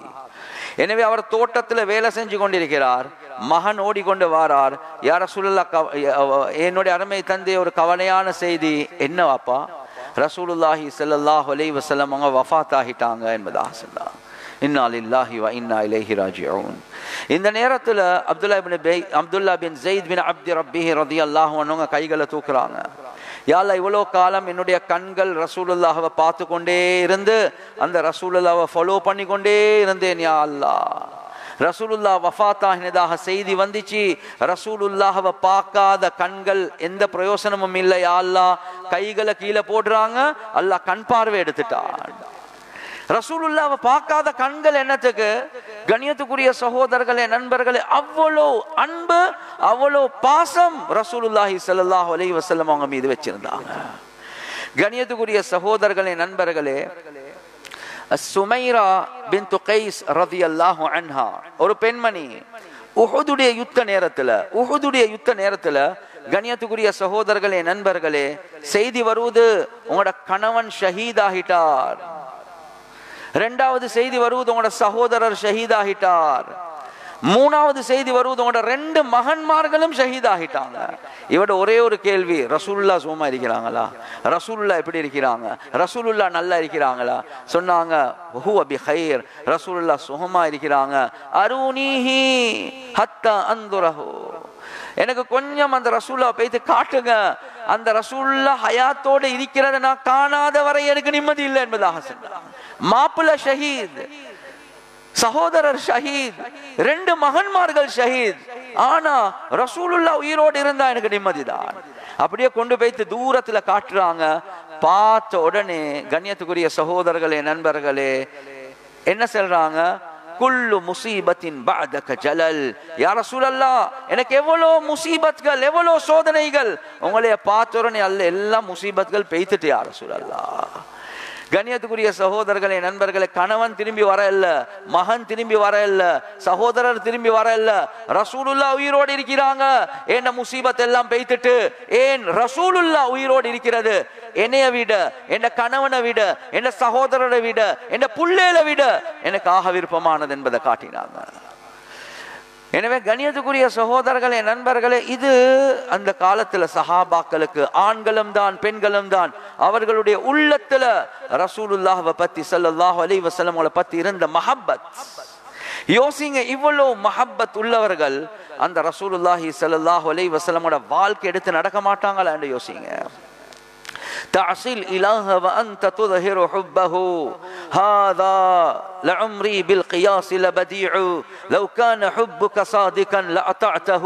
எனவே அவர் தோட்டத்துல வேலை செஞ்சு கொண்டிருக்கிறார். மகன் ஓடிக்கொண்டு வாரார். யா ரசூலுல்லாஹ், என்னுடைய அருமை தந்தை, ஒரு கவலையான செய்தி. என்ன வாப்பா? ரசூலுல்லாஹி ஸல்லல்லாஹு அலைஹி வஸல்லம் அவங்க வஃபாத் ஆகிட்டாங்க என்பதாக சொன்னார். இன்னா லில்லாஹி வ இன்னா இலைஹி ராஜிஊன். இந்த நேரத்துல அப்துல்லா பின் ஸைத் பின் அப்தி ரப்பிஹி ரலியல்லாஹு அன்ஹு கைகளை தூக்குறாங்க. யா அல்லாஹ், இவ்வளோ காலம் என்னுடைய கண்கள் ரசூலுல்லாஹவை பார்த்து கொண்டே இருந்து அந்த ரசூலுல்லாஹவை ஃபாலோ பண்ணி கொண்டே இருந்தேன். யா அல்லாஹ், ரசூலுல்லாஹ் வஃபாத் ஆகினதாக செய்தி வந்துச்சு. ரசூலுல்லாஹவை பார்க்காத கண்கள் எந்த பிரயோசனமும் இல்லை. யா அல்லாஹ், கைகளை கீழே போடுறாங்க. அல்லாஹ் கண் பார்வை எடுத்துட்டான். ரசூலுல்லாஹ்வை பார்க்காத கண்கள் என்னத்துக்கு? கண்ணியத்துக்குரிய சகோதரர்களே, நண்பர்களே, அவ்வளோ அன்பு, அவ்வளோ பாசம் ரசூலுல்லாஹி ஸல்லல்லாஹு அலைஹி வஸல்லம் அவங்க மீது வச்சிருந்தாங்க. கண்ணியத்துக்குரிய சகோதரர்களே, நண்பர்களே, சுமைரா பின்து கைஸ் ரலியல்லாஹு அன்ஹா ஒரு பெண்மணி. உஹுதுடைய யுத்த நேரத்துல கண்ணியத்துக்குரிய சகோதரர்களே, நண்பர்களே, செய்தி வருவது, உங்களோட கணவன் ஷஹீதாகிட்டார். ரெண்டாவது செய்தி வருவது, உங்களோட சகோதரர் ஷஹீதாகிட்டார். மூணாவது செய்தி வருவது, உங்களோட 2 மகன்மார்களும் ஷஹீதாகிட்டாங்க. இவட ஒரே ஒரு கேள்வி, ரசூலுல்லாஹ் சும்மா இருக்கிறாங்களா? ரசூலுல்லாஹ் எப்படி இருக்கிறாங்க? ரசூலுல்லாஹ் நல்லா இருக்கிறாங்களா? சொன்னாங்க, ஹுவ பிஹைர், ரசூலுல்லாஹ் சுகமா இருக்கிறாங்க. அரூனிஹி ஹத்தா அந்துரஹு, எனக்கு கொஞ்சம் அந்த ரசூலுல்லாஹ் போய்த்து காட்டுங்க. அந்த ரசூலுல்லாஹ் ஹயாத்தோட இருக்கிறத நான் காணாத வரை எனக்கு நிம்மதி இல்லை என்பதாக சொன்னாங்க. மாப்பிள்ள ஷஹீத், சகோதரர் ஷஹீத், 2 மகன்மார்கள் ஷஹீத், ஆனா ரசூலுல்லாஹ் உயிரோடு இருந்தா எனக்கு நிம்மதிதான். அப்படியே கொண்டு போய்த்து தூரத்துல காட்டுறாங்க. பார்த்த உடனே கண்ணியத்துக்குரிய சகோதரர்களே, நண்பர்களே, என்ன சொல்றாங்க? குல்லு முசீபத்தின் பஅதக ஜலல். யா ரசூலல்லாஹ், எனக்கு எவ்வளோ முசீபத்கள், எவ்வளோ சோதனைகள், உங்களைய பார்த்த உடனே அல்ல எல்லாம் முசீபத்கள் பெய்த்துட்டு யா ரசூலல்லாஹ். கண்ணியத்துக்குரிய சகோதரர்களே, நண்பர்களே, கணவன் திரும்பி வர இல்ல, மகன் திரும்பி வர இல்ல, சகோதரர் திரும்பி வர இல்ல, ரசூலுல்லாஹ் உயிரோடு இருக்கிறாங்க. என்ன முசீபத் எல்லாம் பெய்த்துட்டு, ஏன் ரசூலுல்லாஹ் உயிரோடு இருக்கிறது என்னைய விட, என் கணவனை விட, என் சகோதரரை விட, என் புள்ளையில விட எனக்கு ஆக விருப்பமானது என்பதை காட்டினாங்க. எனவே கண்ணியத்துக்குரிய சகோதரர்களே, நண்பர்களே, இது அந்த காலத்துல சஹாபாக்களுக்கு, ஆண்களும் தான் பெண்களும் தான், அவர்களுடைய உள்ளத்துல ரசூலுல்லாஹ்வை பத்தி ஸல்லல்லாஹு அலைஹி வஸல்லம் பத்தி இருந்த மஹப்பத். யோசிங்க, இவ்வளவு மஹப்பத் உள்ளவர்கள் அந்த ரசூலுல்லாஹி ஸல்லல்லாஹு அலைஹி வஸல்லம் வாழ்க்கை எடுத்து நடக்க மாட்டாங்களா என்று யோசிங்க. تعصي الإله وأنت تظهر حبه هذا لعمري بالقياس لبديع لو كان حبك صادقا لأطعته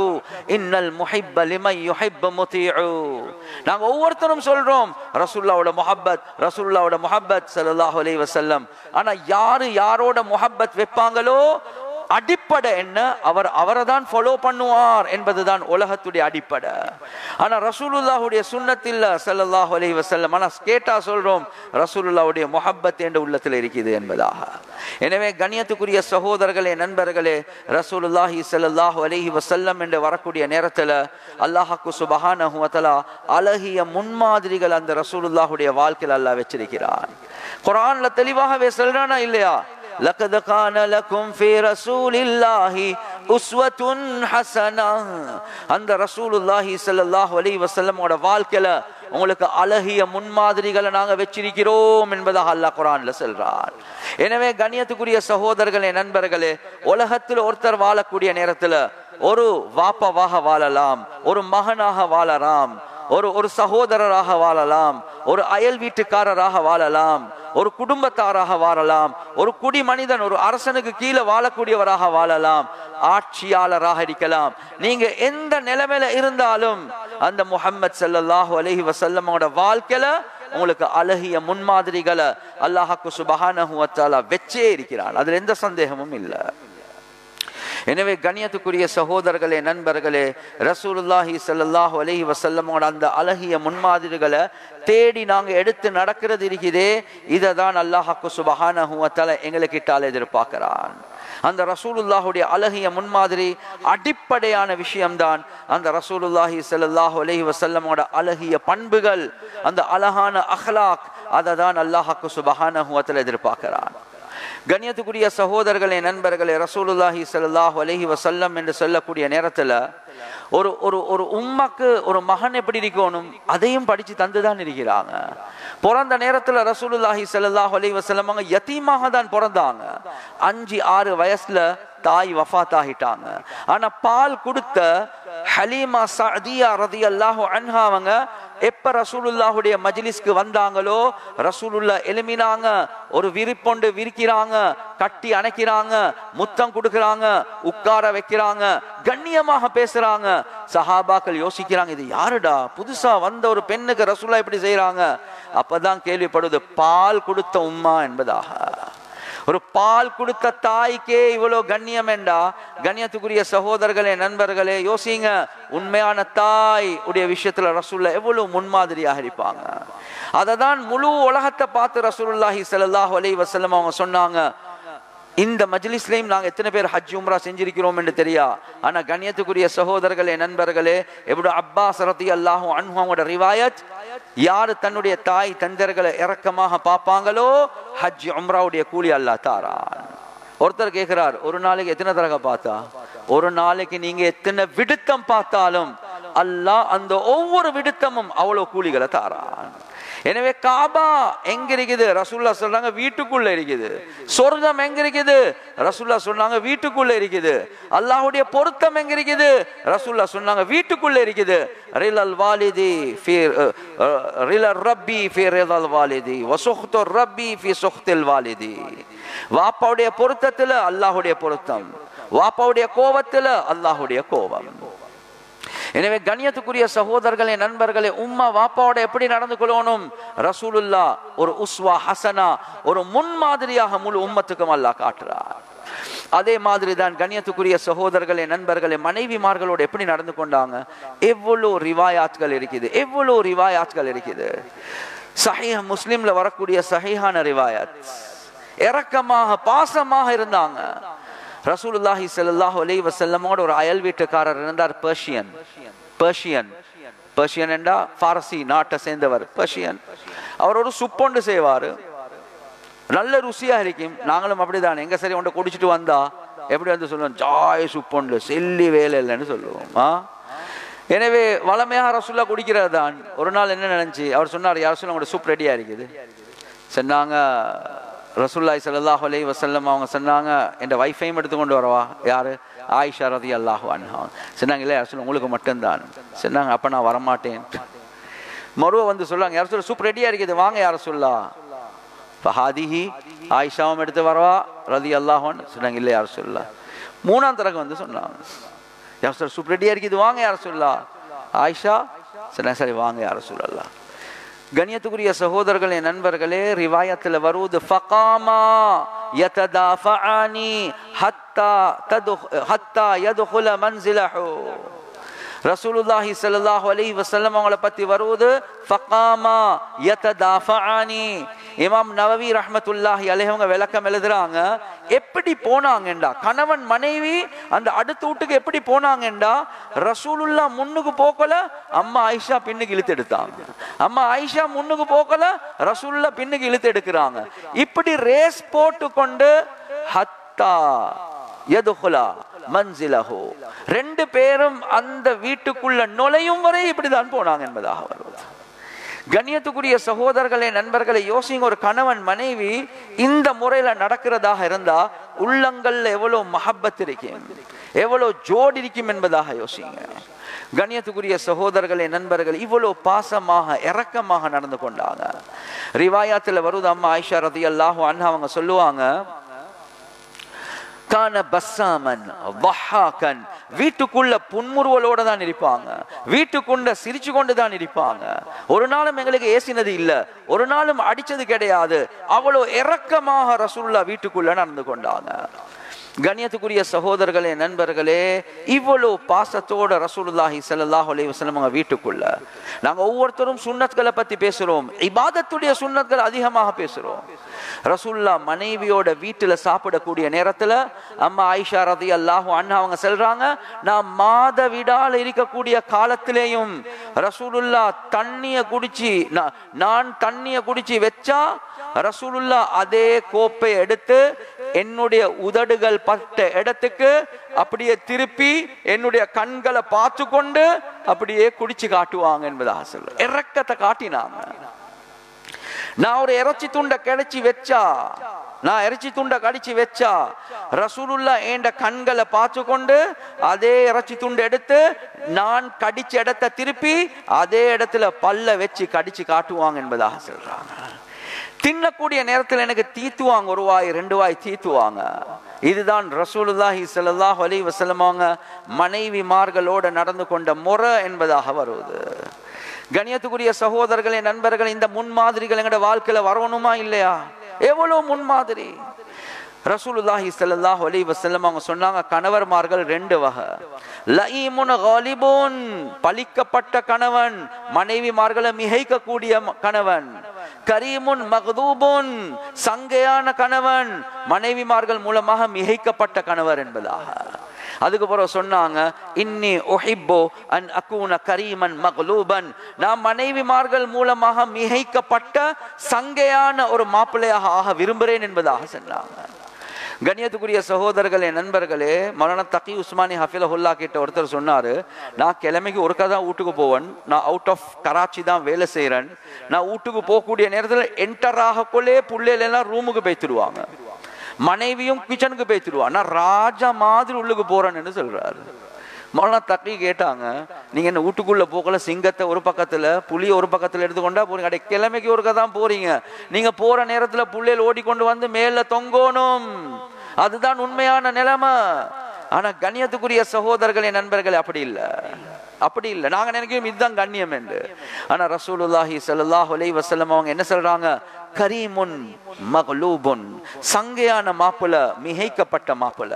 إن المحب لمن يحب مطيع. நாங்க ஒவ்வொருத்தரும் சொல்றோம் ரசூலுல்லாஹ்வோட முஹப்பத் ஸல்லல்லாஹு அலைஹி வஸல்லம். ஆனா யாரோட முஹப்பத் வைப்பாங்களோ அடிப்படை என்ன? அவரை தான் ஃபாலோ பண்ணுவார் என்பதுதான் உலகத்துடைய அடிப்படை. ஆனா ரசூலுல்லாஹ்வுடைய சுன்னத்தில் ஸல்லல்லாஹு அலைஹி வஸல்லம், ஆனா கேட்டா சொல்றோம் ரசூலுல்லாஹ்வுடைய முஹப்பத் என்ற உள்ளத்தில் இருக்குது என்பதாக. எனவே கண்ணியத்துக்குரிய சகோதரர்களே, நண்பர்களே, ரசூலுல்லாஹி ஸல்லல்லாஹு அலைஹி வஸல்லம் என்று வரக்கூடிய நேரத்தில் அல்லாஹ் சுப்ஹானஹு வ தஆலா அழகிய முன்மாதிரிகள் அந்த ரசூலுல்லாஹ்வுடைய வாழ்க்கையில் அல்லாஹ் வச்சிருக்கிறான். குர்ஆன்ல தெளிவாகவே சொல்றானா இல்லையா? لقد كان لكم في رسول الله உஸ்வத்துன் ஹஸனா. அந்த ரசூலுல்லாஹி ஸல்லல்லாஹு அலைஹி வஸல்லமோட வாழ்க்கையில உங்களுக்கு அழகிய முன்மாதிரிகளை நாங்க வச்சிருக்கிறோம் என்பதாக அல்லாஹ் குர்ஆன்ல சொல்றார். எனவே கண்ணியத்துக்குரிய சகோதரர்களே, நண்பர்களே, உலகத்தில் ஒருத்தர் வாழக்கூடிய நேரத்துல ஒரு வாப்பாவாக வாழலாம், ஒரு மகனாக வாழலாம், ஒரு சகோதரராக வாழலாம், ஒரு அயல் வீட்டுக்காரராக வாழலாம், ஒரு குடும்பத்தாராக வாழலாம், ஒரு குடி மனிதன், ஒரு அரசனுக்கு கீழே வாழக்கூடியவராக வாழலாம், ஆட்சியாளராக இருக்கலாம். நீங்க எந்த நிலைமையில இருந்தாலும் அந்த முஹம்மது ஸல்லல்லாஹு அலைஹி வஸல்லமோட வாழ்க்கையில உங்களுக்கு அழகிய முன்மாதிரிகளை அல்லாஹ் சுப்ஹானஹு வ தஆலா வெச்சே இருக்கிறான். அதுல எந்த சந்தேகமும் இல்லை. எனவே கண்ணியத்துக்குரிய சகோதரர்களே, நண்பர்களே, ரசூலுல்லாஹி ஸல்லல்லாஹு அலைஹி வஸல்லமோட அந்த அழகிய முன்மாதிரிகளை தேடி நாங்க எடுத்து நடக்கிறது இருக்குதே, இதை தான் அல்லாஹ் சுப்ஹானஹு வ தஆலா எங்களுக்கிட்டால் எதிர்பார்க்கிறான். அந்த ரசூலுல்லாஹுடைய அழகிய முன்மாதிரி அடிப்படையான விஷயம்தான் அந்த ரசூலுல்லாஹி ஸல்லல்லாஹு அலைஹி வஸல்லமோட அழகிய பண்புகள், அந்த அழகான அஹ்லாக். அதை தான் அல்லாஹ் சுப்ஹானஹு வ தஆலா எதிர்பார்க்கிறான். கண்ணியத்துக்குரிய சகோதரர்களே, நண்பர்களே, ரசூலுல்லாஹி ஸல்லல்லாஹு அலைஹி வஸல்லம் என்று சொல்லக்கூடிய நேரத்துல ஒரு ஒரு ஒரு உம்மக்கு ஒரு மகன் எப்படி இருக்கணும் அதையும் படிச்சு தந்துதான் இருக்கிறாங்க. பிறந்த நேரத்துல ரசூலுல்லாஹி ஸல்லல்லாஹு அலைஹி வஸல்லம் அவங்க யதீமாக தான் பிறந்தாங்க. 5-6 வயசுல தாய் வஃபாத் ஆகிட்டாங்க. ஆனா பால் கொடுத்த ஹலீமா சஅதியா ரலியல்லாஹு அன்ஹா அவங்க எப்ப ரசூலுல்லாஹுடைய மஜ்லிஸ்க்கு வந்தாங்களோ ரசூலுல்லா எழுமினாங்க, ஒரு விரிப்பொண்டு விரிக்கிறாங்க, கட்டி அணைக்கிறாங்க, முத்தம் கொடுக்கறாங்க, உட்கார வைக்கிறாங்க, கண்ணியமாக பேசுறாங்க. சஹாபாக்கள் யோசிக்கிறாங்க, இது யாருடா, புதுசா வந்த ஒரு பெண்ணுக்கு ரசூலுல்லாஹ் இப்படி செய்யறாங்க. அப்பதான் கேள்விப்படுது பால் கொடுத்த உம்மா என்பதாக. ஒரு பால் கொடுத்த தாய்க்கே இவ்வளவு கண்ணியம் என்றா, கண்ணியத்துக்குரிய சகோதரர்களே, நண்பர்களே, யோசிங்க, உண்மையான தாய் உடைய விஷயத்துல ரசூலுல்லாஹ் எவ்வளவு முன்மாதிரியாக இருப்பாங்க. அததான் முழு உலகத்தை பார்த்து ரசூலுல்லாஹி ஸல்லல்லாஹு அலைஹி வஸல்லம் அவங்க சொன்னாங்க, இந்த மஜ்லிஸ்லயும் நாங்க எத்தனை பேர் ஹஜ் உம்ரா செஞ்சிருக்கிறோம் என்று தெரியா. ஆனா கண்ணியத்துக்குரிய சகோதரர்களே, நண்பர்களே, இப்னு அப்பாஸ் ரலியல்லாஹு அன்ஹு அவங்களோட ரிவாயத், யாரு தன்னுடைய தாய் தந்தர்களை இரக்கமாக பார்ப்பாங்களோ ஹஜ் உம்ராவுடைய கூலி அல்லாஹ் தாரான். ஒருத்தர் கேட்கிறார், ஒரு நாளைக்கு எத்தனை தடவை பார்த்தா? ஒரு நாளைக்கு நீங்க எத்தனை விடுத்தம் பார்த்தாலும் அல்லாஹ் அந்த ஒவ்வொரு விடுத்தமும் அவ்வளவு கூலிகளை தாரான். எனவே காபா எங்க இருக்குது? ரசூலுல்லாஹ் சொல்றாங்க வீட்டுக்குள்ள இருக்குது. சொர்க்கம் எங்க இருக்குது? ரசூலுல்லாஹ் சொன்னாங்க வீட்டுக்குள்ள இருக்குது. அல்லாஹ்வுடைய பொருத்தம் எங்க இருக்குது? ரசூலுல்லாஹ் சொன்னாங்க வீட்டுக்குள்ள இருக்குது. ரிலல் வாலிதி ஃபி ரிலல் ரப்பி ஃபி ரிலல் வாலிதி வ சுக்துர் ரப்பி ஃபி சுக்தில் வாலிதி. வாப்பாவுடைய பொருத்தத்துல அல்லாஹ்வுடைய பொருத்தம், வாப்பாவுடைய கோபத்துல அல்லாஹ்வுடைய கோபம். எனவே கண்ணியத்துக்குரிய சகோதரர்களே, நண்பர்களே, உம்மா வாப்பாவோட எப்படி நடந்து கொள்ளணும்? ரசூலுல்லாஹ் ஒரு உஸ்வா ஹசனா, ஒரு முன்மாதிரியாக முழு உம்மத்துக்கும் அல்லாஹ் காட்டுறார். அதே மாதிரி தான் கண்ணியத்துக்குரிய சகோதரர்களே, நண்பர்களே, மனைவிமார்களோடு எப்படி நடந்து கொண்டாங்க? எவ்வளவு ரிவாயாத்கள் இருக்குது, எவ்வளவு ரிவாயாத்கள் இருக்குது. சஹீஹ் முஸ்லிம்ல வரக்கூடிய சஹீஹான ரிவாயத், இரக்கமாக பாசமாக இருந்தாங்க. ரசூலுல்லாஹி ஸல்லல்லாஹு அலைஹி வஸல்லமோட ஒரு அயல் வீட்டுக்காரர் இருந்தார், பர்ஷியன் என்றா பாரசி நாட்டை சேர்ந்தவர், பர்ஷியன். அவர் ஒரு சுப்பொண்டு செய்வாரு, நல்ல ருசியா இருக்கும். நாங்களும் அப்படிதான், எங்க சரி ஒன்று குடிச்சிட்டு வந்தா எப்படி வந்து சொல்லுவோம், ஜாய் சுப்பொண்டு செல்லி வேலை இல்லைன்னு சொல்லுவோம். எனவே வளமையாக ரசூலுல்லாஹ் குடிக்கிறது தான். ஒரு நாள் என்ன நினைச்சு அவர் சொன்னார், யார் சொல்ல உங்களோட சூப் ரெடியா இருக்குது சொன்னாங்க. ரசூலுல்லாஹி ஸல்லல்லாஹு அலைஹி வஸல்லம் அவங்க சொன்னாங்க, என் வைஃபையும் எடுத்துக்கொண்டு வரவா? யாரு? ஆயிஷா ரலியல்லாஹு அன்ஹா. சொன்னாங்க, இல்லை யார் சொல்ல உங்களுக்கு மட்டும்தான். சொன்னாங்க, அப்ப நான் வரமாட்டேன். மறுவ வந்து சொல்லுவாங்க, யார் சொல்ல சூப் ரெடியா இருக்குது, வாங்க யார் சொல்லா. ஃபஹாதிஹி, ஆயிஷாவும் எடுத்து வரவா ரலியல்லாஹு அன்ஹா. சொன்னாங்க, இல்லை யார் சொல்லா. மூணாம் தரக்கு வந்து சொன்னாங்க, யார் சொல்ல சூப் ரெடியா இருக்குது, வாங்க யார் சொல்லா. ஆயிஷா சொன்னாங்க, சரி வாங்க யார் சொல்லலாம். கண்ணியத்துக்குரிய சகோதரர்களே, நண்பர்களே, ரிவாயத்தில் வருவது ஃபகாமா யததாஃபஆனி ஹத்தா யதுகுல மன்சிலஹு. ரசூலுல்லாஹி ஸல்லல்லாஹு அலைஹி வஸல்லம் அவங்களை பத்தி வருவது ஃபகாமா யததாஃபஆனி. இமாம் நவவி ரஹ்மத்துல்லாஹி அலைஹி அவங்க விளக்கம் எழுதுறாங்க, எப்படி போனாங்கண்டா, கணவன் மனைவி அந்த அடுத்த வீட்டுக்கு எப்படி போனாங்கண்டா, ரசூலுல்லாஹ் முன்னுக்கு போக்கல, அம்மா ஆயிஷா பின்னுக்கு இழுத்து எடுத்தாங்க. அம்மா ஆயிஷா முன்னுக்கு போக்கல, ரசூலுல்லாஹ் பின்னுக்கு இழுத்து எடுக்கிறாங்க. இப்படி ரேஸ் போட்டு கொண்டு ஹத்தா யதுகுலா மன்சிலஹு. ரெண்டு பேரும் அந்த வீட்டுக்குள்ள நுழையும் வரை இப்படிதான் போனாங்க என்பதாக வருவது. கண்ணியத்துக்குரிய சகோதரர்களே, நண்பர்களை யோசிங்க. ஒரு கணவன் மனைவி இந்த முறையில நடக்கிறதாக இருந்தா உள்ளங்கள்ல எவ்வளவு மஹப்பத் இருக்கும், எவ்வளவு ஜோடி இருக்கும் என்பதாக யோசிங்க. கண்ணியத்துக்குரிய சகோதரர்களே, நண்பர்கள், இவ்வளவு பாசமாக இரக்கமாக நடந்து கொண்டாங்க. ரிவாயாத்துல வருது, அம்மா ஆயிஷா ரலியல்லாஹு அன்ஹா அவங்க சொல்லுவாங்க, கான பஸ்ஸாமன் வஹாகன், வீட்டுக்குள்ள புன்முறுவலோட தான் இருப்பாங்க, வீட்டுக்குள்ள சிரிச்சு கொண்டு தான் இருப்பாங்க. ஒரு நாளும் எங்களுக்கு ஏசினது இல்ல, ஒரு நாளும் அடிச்சது கிடையாது. அவ்வளவு இரக்கமாக ரசூலுல்லாஹ் வீட்டுக்குள்ள நடந்து கொண்டாங்க. கண்ணியத்துக்குரிய சகோதரர்களே, நண்பர்களே, இவ்வளவு பாசத்தோட ரசூலுல்லாஹி ஸல்லல்லாஹு அலைஹி வஸல்லம் வீட்டுக்குள்ள நாங்க ஒவ்வொருத்தரும் சுன்னத்களை பத்தி பேசுறோம், இபாதத்துடைய சுன்னத்கள் அதிகமாக பேசுறோம். ரசூலுல்லாஹ் மனைவியோட வீட்டுல சாப்பிடக்கூடிய நேரத்துல அம்மா ஆயிஷா ரலியல்லாஹு அன்ஹா அவங்க சொல்றாங்க, நான் மாதவிடால இருக்கக்கூடிய காலத்திலேயும் ரசூலுல்லாஹ் நான் தண்ணிய குடிச்சு வச்சா ரசூலுல்லாஹ் அதே கோப்பை எடுத்து என்னுடைய உதடுகள் பட்ட இடத்துக்கு அப்படியே திருப்பி என்னுடைய கண்களை பார்த்து கொண்டு அப்படியே குடிச்சு காட்டுவாங்க என்பதாக சொல்ல இரக்கத்தை காட்டினாங்க. நான் ஒரு இறைச்சி துண்டை கடிச்சு வச்சா ரசூலுல்லாஹ் ஏண்ட கண்களை பார்த்து கொண்டு அதே இறைச்சி துண்டை எடுத்து நான் கடிச்ச இடத்தை திருப்பி அதே இடத்துல பல்ல வச்சு கடிச்சு காட்டுவாங்க என்பதாக சொல்றாங்க. தின்னக்கூடிய நேரத்தில் எனக்கு தீத்துவாங்க, ஒரு வாய் ரெண்டு வாய் தீத்துவாங்க. இதுதான் ரசூலுல்லாஹி ஸல்லல்லாஹு அலைஹி வஸல்லம் மனைவிமார்களோடு நடந்து கொண்ட முறை என்பதாக வருவது. கண்ணியத்துக்குரிய சகோதரர்களே, நண்பர்கள், இந்த முன்மாதிரிகள் எங்களோட வாழ்க்கையில வரணுமா இல்லையா? எவ்வளவு முன்மாதிரி. ரசூலுல்லாஹி ஸல்லல்லாஹு அலைஹி வஸல்லம் அவங்க சொன்னாங்க, கணவர்மார்கள் ரெண்டு வகை. லஈமுன் காலிபுன், பலிக்கப்பட்ட கணவன், மனைவிமார்களை மிகைக்கக்கூடிய கணவன். கரீமுன் மக்தூபுன், சங்கையான கணவன், மனைவிமார்கள் மூலமாக மிகைக்கப்பட்ட கணவர் என்பதாக. அதுக்கு பிறகு சொன்னாங்க, இன்னி உஹிப்பு அன் அகூன கரீமன் மக்லூபன், நான் மனைவிமார்கள் மூலமாக மிகைக்கப்பட்ட சங்கையான ஒரு மாப்பிள்ளையாக ஆக விரும்புகிறேன் என்பதாக சொன்னாங்க. கண்ணியத்துக்குரிய சகோதரர்களே, நண்பர்களே, மௌலானா தகி உஸ்மானி ஹஃபிலஹுல்லா கிட்ட ஒருத்தர் சொன்னாரு, நான் கிழமைக்கு ஒருக்கா தான் வீட்டுக்கு போவேன், நான் அவுட் ஆஃப் கராச்சி தான் வேலை செய்கிறேன், நான் வீட்டுக்கு போகக்கூடிய நேரத்தில் என்டர் ஆகக்குள்ளே புள்ளையில எல்லாம் ரூமுக்கு போய்த்துடுவாங்க, மனைவியும் கிச்சனுக்கு போய்த்துடுவா, நான் ராஜா மாதிரி உள்ளுக்கு போறேன்னு சொல்றாரு. மௌலானா தகி கேட்டாங்க, நீங்க என்ன வீட்டுக்குள்ள போகல, சிங்கத்தை ஒரு பக்கத்துல புலிய ஒரு பக்கத்துல எடுத்துக்கொண்டா போறீங்க, அடே கிழமைக்கு ஒருக்கா தான் போறீங்க, நீங்க போற நேரத்துல புள்ளையில் ஓடிக்கொண்டு வந்து மேல தொங்கணும், அதுதான் உண்மையான நிலைமை. ஆனா கண்ணியத்துக்குரிய சகோதரர்களே, நண்பர்களே, அப்படி இல்லை. நாங்க நினைக்கிறோம் இதுதான் கண்ணியம் என்று. ஆனா ரசூலுல்லாஹி ஸல்லல்லாஹு அலைஹி வஸல்லம் அவங்க என்ன சொல்றாங்க, கரீமுன் மக்லூபுன், சங்கையான மாப்பிள, மிகைக்கப்பட்ட மாப்பிள.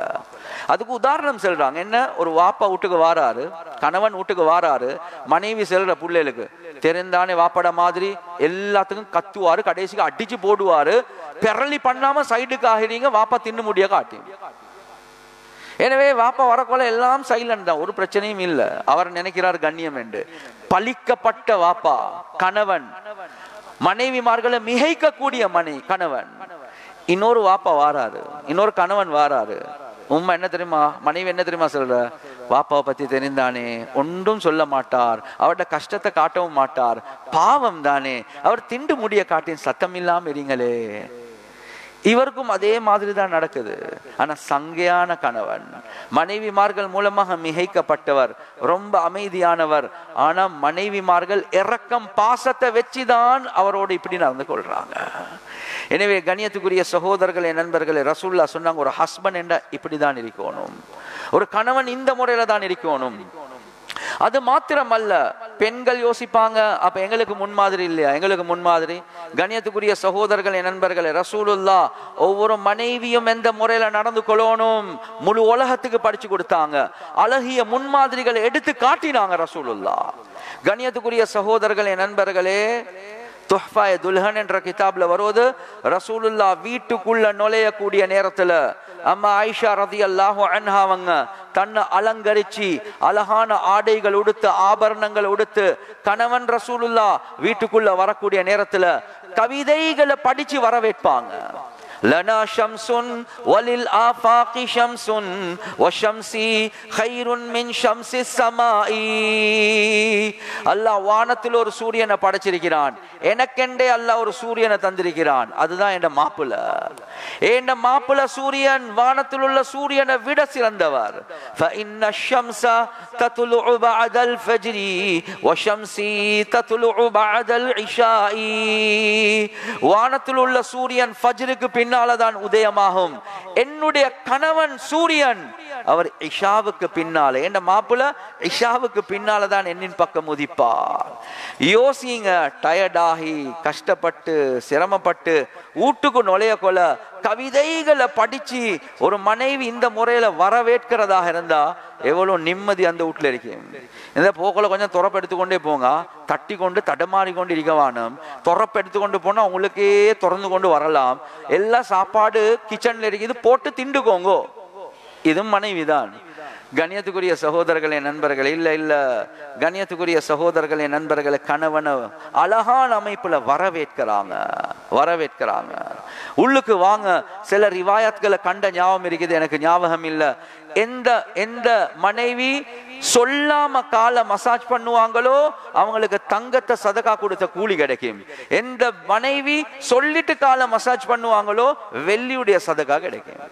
அதுக்கு உதாரணம் சொல்றாங்க. என்ன, ஒரு வாப்பா வீட்டுக்கு வாராரு, கணவன் வீட்டுக்கு வாராரு, மனைவி செல்ற புள்ளைகளுக்கு தெரிந்தானே வாப்பட மாதிரி எல்லாத்துக்கும் கத்துவாரு, கடைசிக்கு அடிச்சு போடுவாரு, பெரளி பண்ணாம சைடுக்கு ஆகிறீங்க, வாப்பா தின்னு முடிய காட்டி. எனவே வாப்பா வரக்கொள்ள எல்லாம் சைலண்ட் தான், ஒரு பிரச்சனையும் இல்லை, அவர் நினைக்கிறார் கண்ணியம் என்று. பலிக்கப்பட்ட வாப்பா கணவன், மனைவிமார்களை மிகைக்கக்கூடிய கணவன். இன்னொரு வாப்பா வாராரு, இன்னொரு கணவன் வாராரு, உம்மா என்ன தெரியுமா, மனைவி என்ன தெரியுமா சொல்ற, வாப்பாவை பத்தி தெரிந்தானே ஒன்றும் சொல்ல மாட்டார், அவர்கிட்ட கஷ்டத்தை காட்டவும் மாட்டார், பாவம் தானே, அவர் திண்டு முடிய காட்டின் சத்தம் இல்லாம இருங்களே. இவருக்கும் அதே மாதிரி தான் நடக்குது. ஆனா சங்கையான கணவன், மனைவிமார்கள் மூலமாக மிகைக்கப்பட்டவர், ரொம்ப அமைதியானவர். ஆனா மனைவிமார்கள் இரக்கம் பாசத்தை வச்சுதான் அவரோடு இப்படி நடந்து கொள்றாங்க. எனவே கண்ணியத்துக்குரிய சகோதரர்களே, நண்பர்களே, ரசூலுல்லாஹ் சொன்னாங்க, ஒரு ஹஸ்பண்ட் என்ற இப்படிதான் இருக்கணும், ஒரு கணவன் இந்த முறையில தான் இருக்கணும். அது மாத்திரமல்ல, பெண்கள் யோசிப்பாங்க, அப்ப எங்களுக்கு முன்மாதிரி இல்லையா? எங்களுக்கு முன்மாதிரி. கண்ணியத்துக்குரிய சகோதரர்களே, நண்பர்களே, ரசூலுல்லாஹ் ஒவ்வொரு மனைவியும் எந்த முறையில நடந்து கொள்ளணும் முழு உலகத்துக்கு படிச்சு கொடுத்தாங்க, அழகிய முன்மாதிரிகளை எடுத்து காட்டினாங்க ரசூலுல்லாஹ். கண்ணியத்துக்குரிய சகோதரர்களே, நண்பர்களே, துஹ்ஃபாய துல்ஹன் என்ற கிதாப்ல வருவது, ரசூலுல்லாஹ் வீட்டுக்குள்ள நுழையக்கூடிய நேரத்துல அம்மா ஆயிஷா ரலியல்லாஹு அன்ஹா அவங்க தன்னை அலங்கரிச்சு அழகான ஆடைகள் உடுத்து ஆபரணங்கள் உடுத்து கணவன் ரசூலுல்லாஹ் வீட்டுக்குள்ள வரக்கூடிய நேரத்துல கவிதைகளை படிச்சு வரவேற்பாங்க. லனா ஷம்சுன் வலில் ஆஃபாகி ஷம்சுன் வஷம்சி கைருன் மின் ஷம்சி ஸமாஇ. அல்லாஹ் வானத்தில் ஒரு சூரியனை படைச்சிருக்கிறான், எனக்கெண்டே அல்லாஹ் ஒரு சூரியனை தந்திருக்கிறான், அதுதான் என் மாப்பிள்ள. என் மாப்பிள்ள சூரியன் வானத்தில் உள்ள சூரியனை விட சிறந்தவர். فإن الشمس تطلع بعد الفجر وشمسي تطلع بعد العشاء. வானத்தில் உள்ள சூரியன் ஃபஜ்ருக்கு பின்னால தான் உதயமாகும். என்னுடைய கணவன் சூரியன் அவர் இஷாவுக்கு பின்னால, என் மாப்பிள்ள இஷாவுக்கு பின்னால தான் என்னின் பக்கம் உதிப்பார். யோசிங்க, டயர்டாகி கஷ்டப்பட்டு சிரமப்பட்டு வீட்டுக்கு நுழைய கொள்ள கவிதைகளை படிச்சு ஒரு மனைவி இந்த முறையில வரவேற்கிறதாக இருந்தா எவ்வளவு நிம்மதி அந்த வீட்டுல இருக்கு. இந்த போக்குல கொஞ்சம் துறப்பு எடுத்துக்கொண்டே போங்க, தட்டி கொண்டு தடமாறி கொண்டு இருக்கவானும். துறப்பு எடுத்துக்கொண்டு போனா உங்களுக்கே திறந்து கொண்டு வரலாம். எல்லா சாப்பாடு கிச்சன்ல இருக்குது, போட்டு திண்டுக்கோங்க. இதுவும் மனைவிதான். கண்ணியத்துக்குரிய சகோதரர்களே நண்பர்களே, இல்ல கண்ணியத்துக்குரிய சகோதரர்களே நண்பர்களே, கணவனை அழகான அமைப்புல வரவேற்கிறாங்க. உள்ளுக்கு வாங்க. சில ரிவாயத்களை கண்ட ஞாபகம் இருக்குது, எனக்கு ஞாபகம் இல்ல. எந்த மனைவி சொல்லாம காலை மசாஜ் பண்ணுவாங்களோ அவங்களுக்கு தங்கத்தை சதகா கொடுத்த கூலி கிடைக்கும். எந்த மனைவி சொல்லிட்டு காலை மசாஜ் பண்ணுவாங்களோ வெள்ளியுடைய சதகா கிடைக்கும்.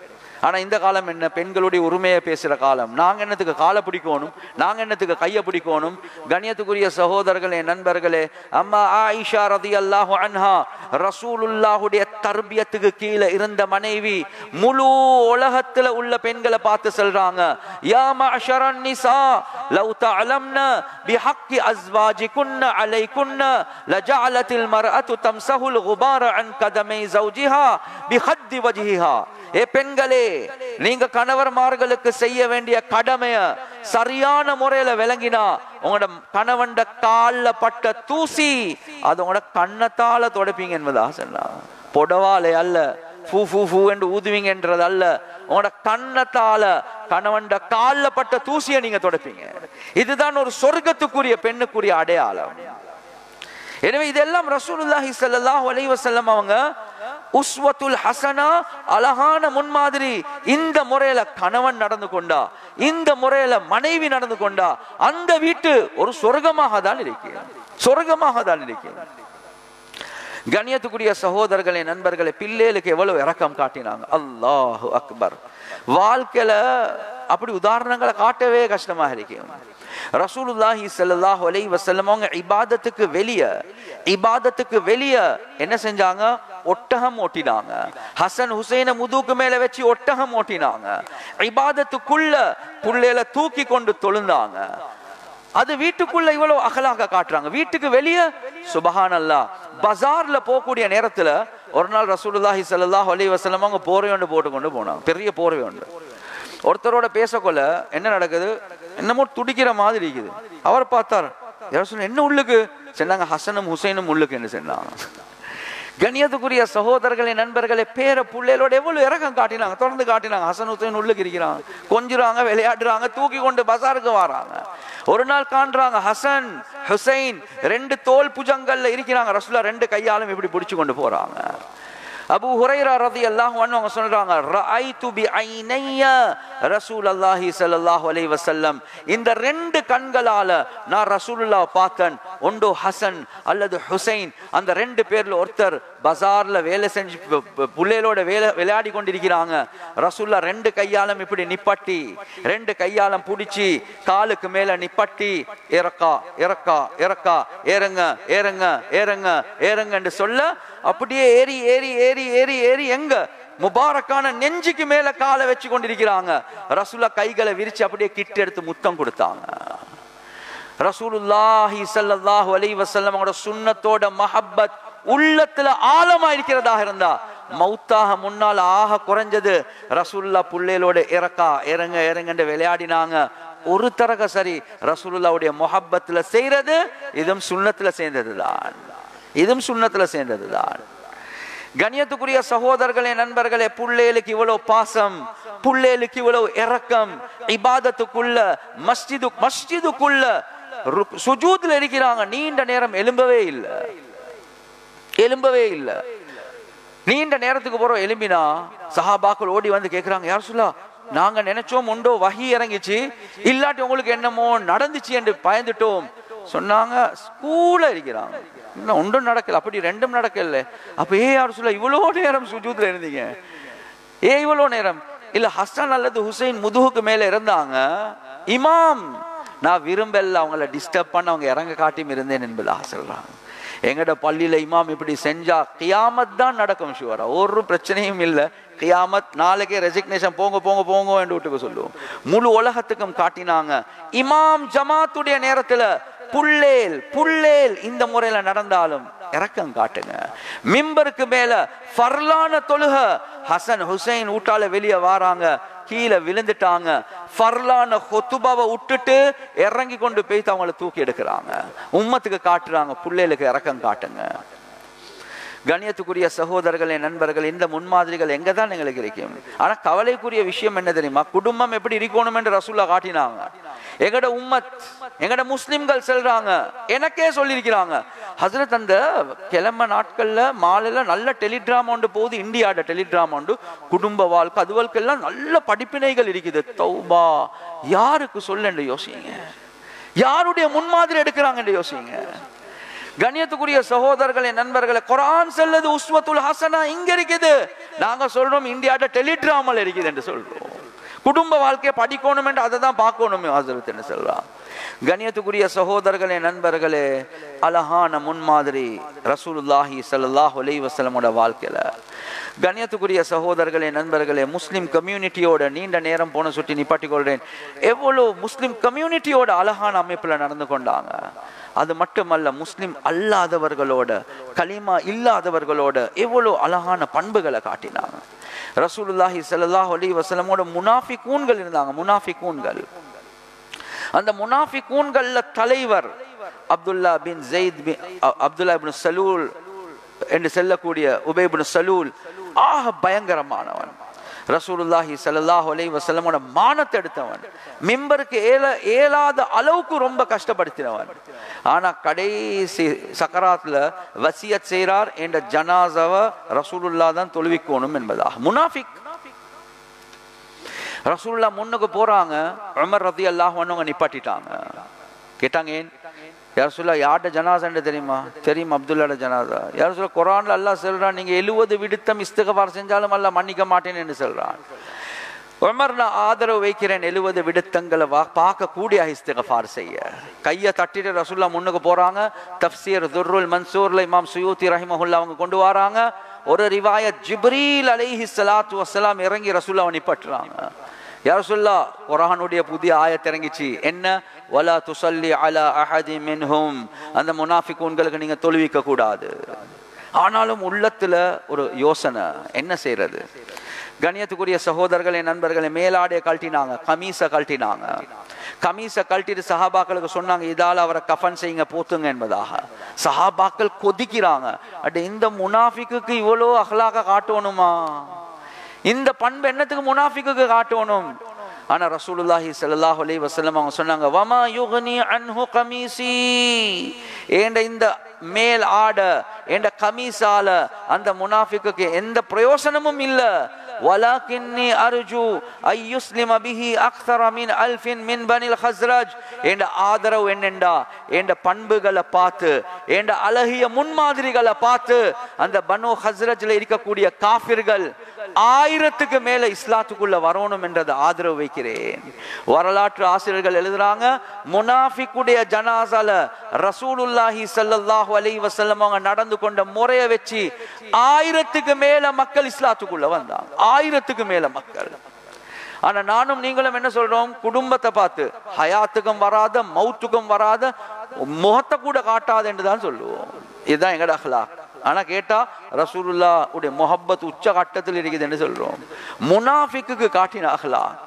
ஆனா இந்த காலம் என்ன, பெண்களுடைய உரிமையை பேசுற காலம். நாங்க என்னத்துக்கு காலை பிடிக்கணும், நாங்க என்னத்துக்கு கையை பிடிக்கணும். கண்ணியத்துக்குரிய சகோதரர்களே நண்பர்களே, அம்மா ஆயிஷா ரலியல்லாஹு அன்ஹா ரசூலுல்லாஹுடைய தர்பியத்துக்கு கீழே இருந்த மனைவி. முழு உலகத்துல உள்ள பெண்களை பார்த்து சொல்றாங்க, யா மஅஷரன் நிசா லவ் தஅலம்ன பிஹக்கி அஸ்வாஜிகுன்ன அலைகுன்ன லஜஅலத்தில் மர்அத்து தம்சஹுல் குபார அன் கதமை ஜௌஜிஹா பிஹத்தி வஜ்ஹிஹா. ஏ பெண்களே, நீங்க கணவர்மார்களுக்கு செய்ய வேண்டிய கடமைய சரியான முறையில விளங்கினா உங்களோட கணவன் கால்ல பட்ட தூசி அது உங்களோட கண்ணத்தால தொடப்பீங்க என்பதா சொன்னாங்க. பொடவாலே அல்ல, ஃபூ ஃபூ ஃபூ என்று ஊதுவீங்கன்றது அல்ல, உங்களோட கண்ணத்தால கணவன் கால்ல பட்ட தூசியை நீங்க தொடப்பீங்க. இதுதான் ஒரு சொர்க்கத்துக்குரிய பெண்ணுக்குரிய அடையாளம். எனவே இதெல்லாம் ரசூலுல்லாஹி ஸல்லல்லாஹு அலைஹி வஸல்லம் அவங்க உஸ்வத்துல் ஹசனா, அழகான முன்மாதிரி. இந்த முறையில கணவன் நடந்து கொண்டா, இந்த முறையில மனைவி நடந்து கொண்டா அந்த வீட்டு ஒரு சொர்க்கமாக தான் இருக்கு. கண்ணியத்துக்குரிய சகோதரர்களே நண்பர்களே, பிள்ளைகளுக்கு எவ்வளவு இரக்கம் காட்டினாங்க. அல்லாஹு அக்பர். வாழ்க்கையில அப்படி உதாரணங்களை காட்டவே கஷ்டமாக இருக்கு. ரசூலுல்லாஹி ஸல்லல்லாஹு அலைஹி வஸல்லம் அவங்க இபாதத்துக்கு வெளிய என்ன செஞ்சாங்க? ஒட்டகம் ஓட்டினாங்க. ஹசன் ஹுசைனை முதுக்கு மேல வச்சு ஒட்டகம் ஓட்டினாங்க. இபாதத்துக்குள்ள புள்ளையில தூக்கி கொண்டு தொழுந்தாங்க. அது வீட்டுக்குள்ள இவ்வளவு அகலாக காட்டுறாங்க. வீட்டுக்கு வெளியே சுபஹானல்லாஹ். பஜார்ல போகக்கூடிய நேரத்துல ஒரு நாள் ரசூலுல்லாஹி ஸல்லல்லாஹு அலைஹி வஸல்லம் அவங்க போர்வை ஒன்று போட்டு கொண்டு போனாங்க, பெரிய போர்வை ஒன்று. ஒருத்தரோட பேசக்கொள்ள என்ன நடக்குது, என்னமோ துடிக்கிற மாதிரி இருக்குது. அவர் பார்த்தார், என்ன உள்ளுக்கு சொன்னாங்க, ஹசனும் ஹுசைனும் உள்ளுக்கு என்ன சொன்னாங்க. கண்ணியத்துக்குரிய சகோதரர்களே நண்பர்களே, பேர புள்ளைகளோட எவ்வளவு இறக்கம் காட்டினாங்க, தொடர்ந்து காட்டினாங்க. ஹசன் ஹுசைன் உள்ளுக்கு இருக்கிறாங்க, கொஞ்சுறாங்க, விளையாடுறாங்க, தூக்கி கொண்டு பசாருக்கு வராங்க. ஒரு நாள் காண்றாங்க ஹசன் ஹுசைன் ரெண்டு தோல் புஜங்கள்ல இருக்கிறாங்க. ரசூலுல்லாஹ் ரெண்டு கையாலும் இப்படி பிடிச்சு கொண்டு போறாங்க. அபூ ஹுரைரா ரலியல்லாஹு அன்ஹு அவங்க சொல்றாங்க, ரஅய்து பிஐனைய ரசூலுல்லாஹி ஸல்லல்லாஹு அலைஹி வஸல்லம், இந்த ரெண்டு கண்களால நான் ரசூலுல்லாஹ் பார்த்தேன். ஒன்று ஹசன் அல்லது ஹுசைன், அந்த ரெண்டு பேர்ல ஒருத்தர் பஜார்ல வேலை செஞ்சு புள்ளைகளோட விளையாடி கொண்டிருக்கிறாங்க. ரசூலுல்லாஹ் ரெண்டு கையாலும் இப்படி நிப்பட்டி, ரெண்டு கையாலும் பிடிச்சி காலுக்கு மேல நிப்பட்டி, இறக்கா இறக்கா இறக்கா, ஏறுங்க ஏறுங்க ஏறுங்க ஏறுங்க என்று சொல்ல அப்படியே ஏறி ஏறி ஏறி ஏறி ஏறி எங்க முபாரக்கான நெஞ்சுக்கு மேல காலை வச்சு கொண்டிருக்கிறாங்க. ரசூலுல்லாஹ் கைகளை விரிச்சு அப்படியே கிட்ட எடுத்து முத்தம் கொடுத்தாங்க. ரசூலுல்லாஹி ஸல்லல்லாஹு அலைஹி வஸல்லம் அவரோட சுன்னத்தோட மஹப்பத் உள்ளத்துல ஆழமா இருக்கிறதாக இருந்தா மௌத்தாக முன்னால ஆக குறைஞ்சது ரசூலுல்லாஹ் புள்ளைகளோட இறக்கா இறங்க இறங்கன்னு விளையாடினாங்க. ஒரு தரக சரி ரசூலுல்லாஹ்வுடைய முஹப்பத்துல செய்யறது இதுவும் சுன்னத்துல சேர்ந்ததுதான். கண்ணியத்துக்குரிய சகோதரர்களே நண்பர்களே, புள்ளைகளுக்கு இவ்வளவு பாசம், புள்ளைகளுக்கு இவ்வளவு இரக்கம், இபாதத்துக்குள்ள மஸ்ஜிதுக்குள்ள சுஜூத்ல இருக்கிறாங்க, நீண்ட நேரம் எழும்பவே இல்லை. நீண்ட நேரத்துக்கு போறோம், எலும்பினா சஹாபாக்கள் ஓடி வந்து கேட்கிறாங்க, யார் சொல்லா நாங்க நினைச்சோம் உண்டோ வஹி இறங்கிச்சு, இல்லாட்டி உங்களுக்கு என்னமோ நடந்துச்சு என்று பயந்துட்டோம். சொன்னாங்க ஸ்கூல்ல இருக்கிறாங்க, இன்னும் ஒன்றும் நடக்கல, அப்படி ரெண்டும் நடக்கல. அப்ப யார் சொல்ல இவ்வளோ நேரம் சுஜூத்ல இருந்தீங்க, இவ்வளோ நேரம்? இல்ல ஹசன் அல்லது ஹுசைன் முதுகுக்கு மேல இருந்தாங்க, இமாம் நான் விரும்பல அவங்கள டிஸ்டர்ப் பண்ண அவங்க இறங்க காட்டியும் இருந்தேன் என்பதாக சொல்றாங்க. எங்கட பள்ளியில இமாம் இப்படி செஞ்சா கியாமத் தான் நடக்கும் ஷுவரா, ஒரு பிரச்சனையும் இல்லை. கியாமத் நாளைக்கே ரெசிக்னேஷன் போங்க போங்க போங்க என்று விட்டுக்க சொல்லுவோம். முழு உலகத்துக்கும் காட்டினாங்க. இமாம் ஜமாத்துடைய நேரத்துல புள்ளேல் புள்ளேல் இந்த முறையில நடந்தாலும் இறக்கம் காட்டுங்க. மிம்பருக்கு மேல ஃபர்லான தொழுக, ஹசன் ஹுசைன் ஊட்டால வெளியே வாராங்க, கீழே விழுந்துட்டாங்க. ஃபர்லான ஹுத்துபாவை விட்டுட்டு இறங்கி கொண்டு போய் அவங்களை தூக்கி எடுக்கிறாங்க. உம்மத்துக்கு காட்டுறாங்க, புள்ளைகளுக்கு இறக்கம் காட்டுங்க. கண்ணியத்துக்குரிய சகோதரர்களே, நண்பர்கள், இந்த முன்மாதிரிகள் எங்க தான் எங்களுக்கு இருக்கும். ஆனா கவலைக்குரிய விஷயம் என்ன தெரியுமா? குடும்பம் எப்படி இருக்கணும் என்று ரசூலுல்லாஹ் காட்டினாங்க. எங்கட உம்மத், எங்கட முஸ்லிம்கள் செல்றாங்க, எனக்கே சொல்லியிருக்கிறாங்க, ஹசரத் அந்த கிளம்ப நாட்கள்ல மாலையில நல்ல டெலிட்ராமா ஒன்று போகுது, இந்தியாட டெலிட்ராமா ஒன்று, குடும்ப வாழ்க்கை அதுவல்கெல்லாம் நல்ல படிப்பினைகள் இருக்குது. தௌபா, யாருக்கு சொல்ல யோசிங்க, யாருடைய முன்மாதிரி எடுக்கிறாங்க என்று யோசிங்க. கண்ணியத்துக்குரிய சகோதரர்களே, நண்பர்களே, குர்ஆன் சொல்லுது உஸ்வத்துல் ஹசனா இங்க இருக்குது, நாங்க சொல்றோம் இந்தியாட டெலிட்ராமால இருக்குது என்று சொல்றோம். குடும்ப வாழ்க்கையை படிக்கணும் என்று அதை தான் பார்க்கணும் ஹசரத் என்று சொல்றான். கண்ணியத்துக்குரிய சகோதரர்களே, நண்பர்களே, அழகான முன்மாதிரி ரசூலுல்லாஹி ஸல்லல்லாஹு அலைஹி வஸல்லமோட வாழ்க்கையில. கண்ணியத்துக்குரிய சகோதரர்களே, நண்பர்களே, முஸ்லிம் கம்யூனிட்டியோட நீண்ட நேரம் போன சுட்டி நிப்பாட்டிக் கொள்றேன். எவ்வளவு முஸ்லிம் கம்யூனிட்டியோட அழகான அமைப்புல நடந்து கொண்டாங்க. அது மட்டுமல்ல, முஸ்லிம் அல்லாதவர்களோட, கலிமா இல்லாதவர்களோட எவ்வளவு அழகான பண்புகளை காட்டினாங்க. ரசூலுல்லாஹி ஸல்லல்லாஹு அலைஹி வஸல்லமோட முனாஃபிகூன்கள் இருந்தாங்க. முனாஃபிகூன்கள், அந்த முனாஃபிகூன்கள்ல தலைவர் அப்துல்லா பின் ஸைத் பின் அப்துல்லா இப்னு சலூல் என்று சொல்லக்கூடிய உபை இப்னு சலூல் ஆக பயங்கரமானவன். ரசூலுல்லாஹி ஸல்லல்லாஹு அலைஹி வஸல்லமோட மானத்தை எடுத்தவன், மிம்பருக்கு ஏலாத அளவுக்கு ரொம்ப கஷ்டப்படுத்தினவன். ஆனா கடைசி சக்கராத்துல வசியத் செய்றார், என்ற ஜனாசாவை ரசூலுல்லாஹ் தான் தொழுவிக்கணும் என்பதாக. முனாஃபிக். ரசூலுல்லாஹ் முன்னுக்கு போறாங்க, உமர் ரலியல்லாஹு அன்ஹு நிப்பாட்டிட்டாங்க. கேட்டாங்க, ஏன் யார் சொல்ல யார்ட ஜனாசான்னு தெரியுமா? தெரியும், அப்துல்லாட ஜனாசா. யார் சொல்ல குர்ஆன்ல அல்லாஹ் சொல்றான், நீங்க 70 விடுத்தம் இஸ்திக்ஃபார் செஞ்சாலும் அல்லாஹ் மன்னிக்க மாட்டேன் என்று சொல்றான். உமர், நான் ஆதரவு வைக்கிறேன் 70 விடுத்தங்களை பார்க்க கூடிய இஸ்திக்ஃபார் செய்ய. கையை தட்டிட்டு ரசூலுல்லாஹ் முன்னுக்கு போறாங்க. தஃப்சீர் துர்ருல் மன்சூர்ல இமாம் சுயூத்தி ரஹிமஹுல்லாஹ் அவங்க கொண்டு வராங்க. ஒரு ரிவாயத் ஜிப்ரீல் அலைஹிஸ்ஸலாத்து வஸ்ஸலாம் இறங்கி ரசூலுல்லாஹ் நிப்பாட்டுறாங்க. யா ரசூலுல்லாஹ், குர்ஆனுடைய புதிய ஆயத் இறங்கிச்சு, என்ன? வலா துஸல்லி அலா அஹதி மின்ஹும், அந்த முனாஃபிகூன்களுக்கு நீங்க தொழுவிக்க கூடாது. ஆனாலும் உள்ளத்துல ஒரு யோசனை, என்ன செய்யறது? கண்ணியத்துக்குரிய சகோதரர்களே, நண்பர்களே, மேலாடைய கழட்டினாங்க, கமீசை கழட்டினாங்க. கமீசை கழட்டிட்டு சஹாபாக்களுக்கு சொன்னாங்க, இதால அவரை கஃபன் செய்யுங்க, போத்துங்க என்பதாக. சஹாபாக்கள் கொதிக்கிறாங்க, அட இந்த முனாஃபிக்கு இவ்வளோ அஹ்லாக காட்டணுமா? இந்த பண்பு என்னத்துக்கு முனாஃபிக்கு காட்டணும்? ஆனா ரசூலுல்லாஹி ஸல்லல்லாஹு அலைஹி வஸல்லம் அவங்க சொன்னாங்க, வமா யுக்னி அன்ஹு கமீசி, ஏண்ட இந்த மேல் ஆட என்ற கமீசால அந்த முனாஃபிக்கு எந்த பிரயோசனமும் இல்ல. வலக்கின்னி அர்ஜு அய்யுஸ்லிம பிஹி அக்ஸர மின் அல்ஃபின் மின் பனில் ஹஸ்ரஜ், என்ற ஆதரவு என்னென்றா, என்ற பண்புகளை பார்த்து, என்ற அழகிய முன்மாதிரிகளை பார்த்து அந்த பனு ஹஸ்ரஜ்ல இருக்கக்கூடிய காஃபிர்கள் 1000க்கு மேல இஸ்லாத்துக்குள்ள வரணும் என்றது ஆதரவு வைக்கிறேன். வரலாற்று ஆசிரியர்கள் எழுதுறாங்க, முனாஃபிக்குடைய ஜனாசால ரசூலுல்லாஹி ஸல்லல்லாஹு அலைஹி வஸல்லம் அவங்க நடந்து கொண்ட முறையை வச்சு 1000க்கு மேல மக்கள் இஸ்லாத்துக்குள்ள வந்தாங்க. 1000க்கு மேல மக்கள். ஆனா நானும் நீங்களும் என்ன சொல்றோம்? குடும்பத்தை பார்த்து ஹயாத்துக்கும் வராத, மௌத்துக்கும் வராத, முகத்தை கூட காட்டாது என்றுதான் சொல்லுவோம். இதுதான் எங்கட அஹ்லாக். ஆனா கேட்டா ரசூலுல்லாஹ் உடைய முஹப்பத் உச்ச கட்டத்தில் இருக்குது என்று சொல்றோம். முனாஃபிக்கு காட்டின அஹ்லாக்.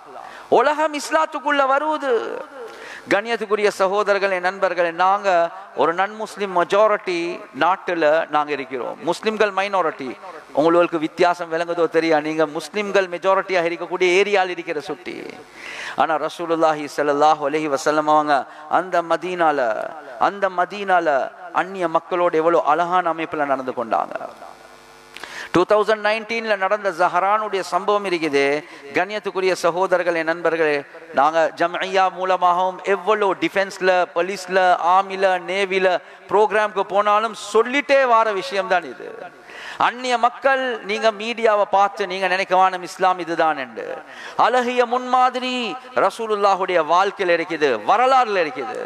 உலகம் இஸ்லாத்துக்குள்ள வருவது. கண்ணியத்துக்குரிய சகோதரர்களே, நண்பர்களே, நாங்க ஒரு நன் முஸ்லிம் மெஜாரிட்டி நாட்டுல நாங்க இருக்கிறோம், முஸ்லிம்கள் மைனாரிட்டி. உங்களுக்கு வித்தியாசம் விளங்குதோ தெரியா? நீங்க முஸ்லிம்கள் மெஜாரிட்டியாக இருக்கக்கூடிய ஏரியாவில் இருக்கிற சுட்டி. ஆனா ரசூலுல்லாஹி ஸல்லல்லாஹு அலைஹி வஸல்லம் அவங்க அந்த மதீனால அந்நிய மக்களோட எவ்வளவு அழகான அமைப்புல நடந்து கொண்டாங்க. 2019 நடந்த ஜஹரானுடைய சம்பவம் இருக்குது. கண்ணியத்துக்குரிய சகோதரர்களே, நண்பர்களே, நாங்க ஜம்இய்யா மூலமாகவும் எவ்வளோ டிஃபென்ஸ்ல, போலீஸ்ல, ஆர்மில, நேவில ப்ரோக்ராம்க்கு போனாலும் சொல்லிட்டே வார விஷயம் தான் இது. அந்நிய மக்கள், நீங்க மீடியாவை பார்த்து நீங்க நினைக்கவானும் இஸ்லாம் இதுதான் என்று. அழகிய முன்மாதிரி ரசூலுல்லாஹுடைய வாழ்க்கையில் இருக்குது, வரலாறுல இருக்குது.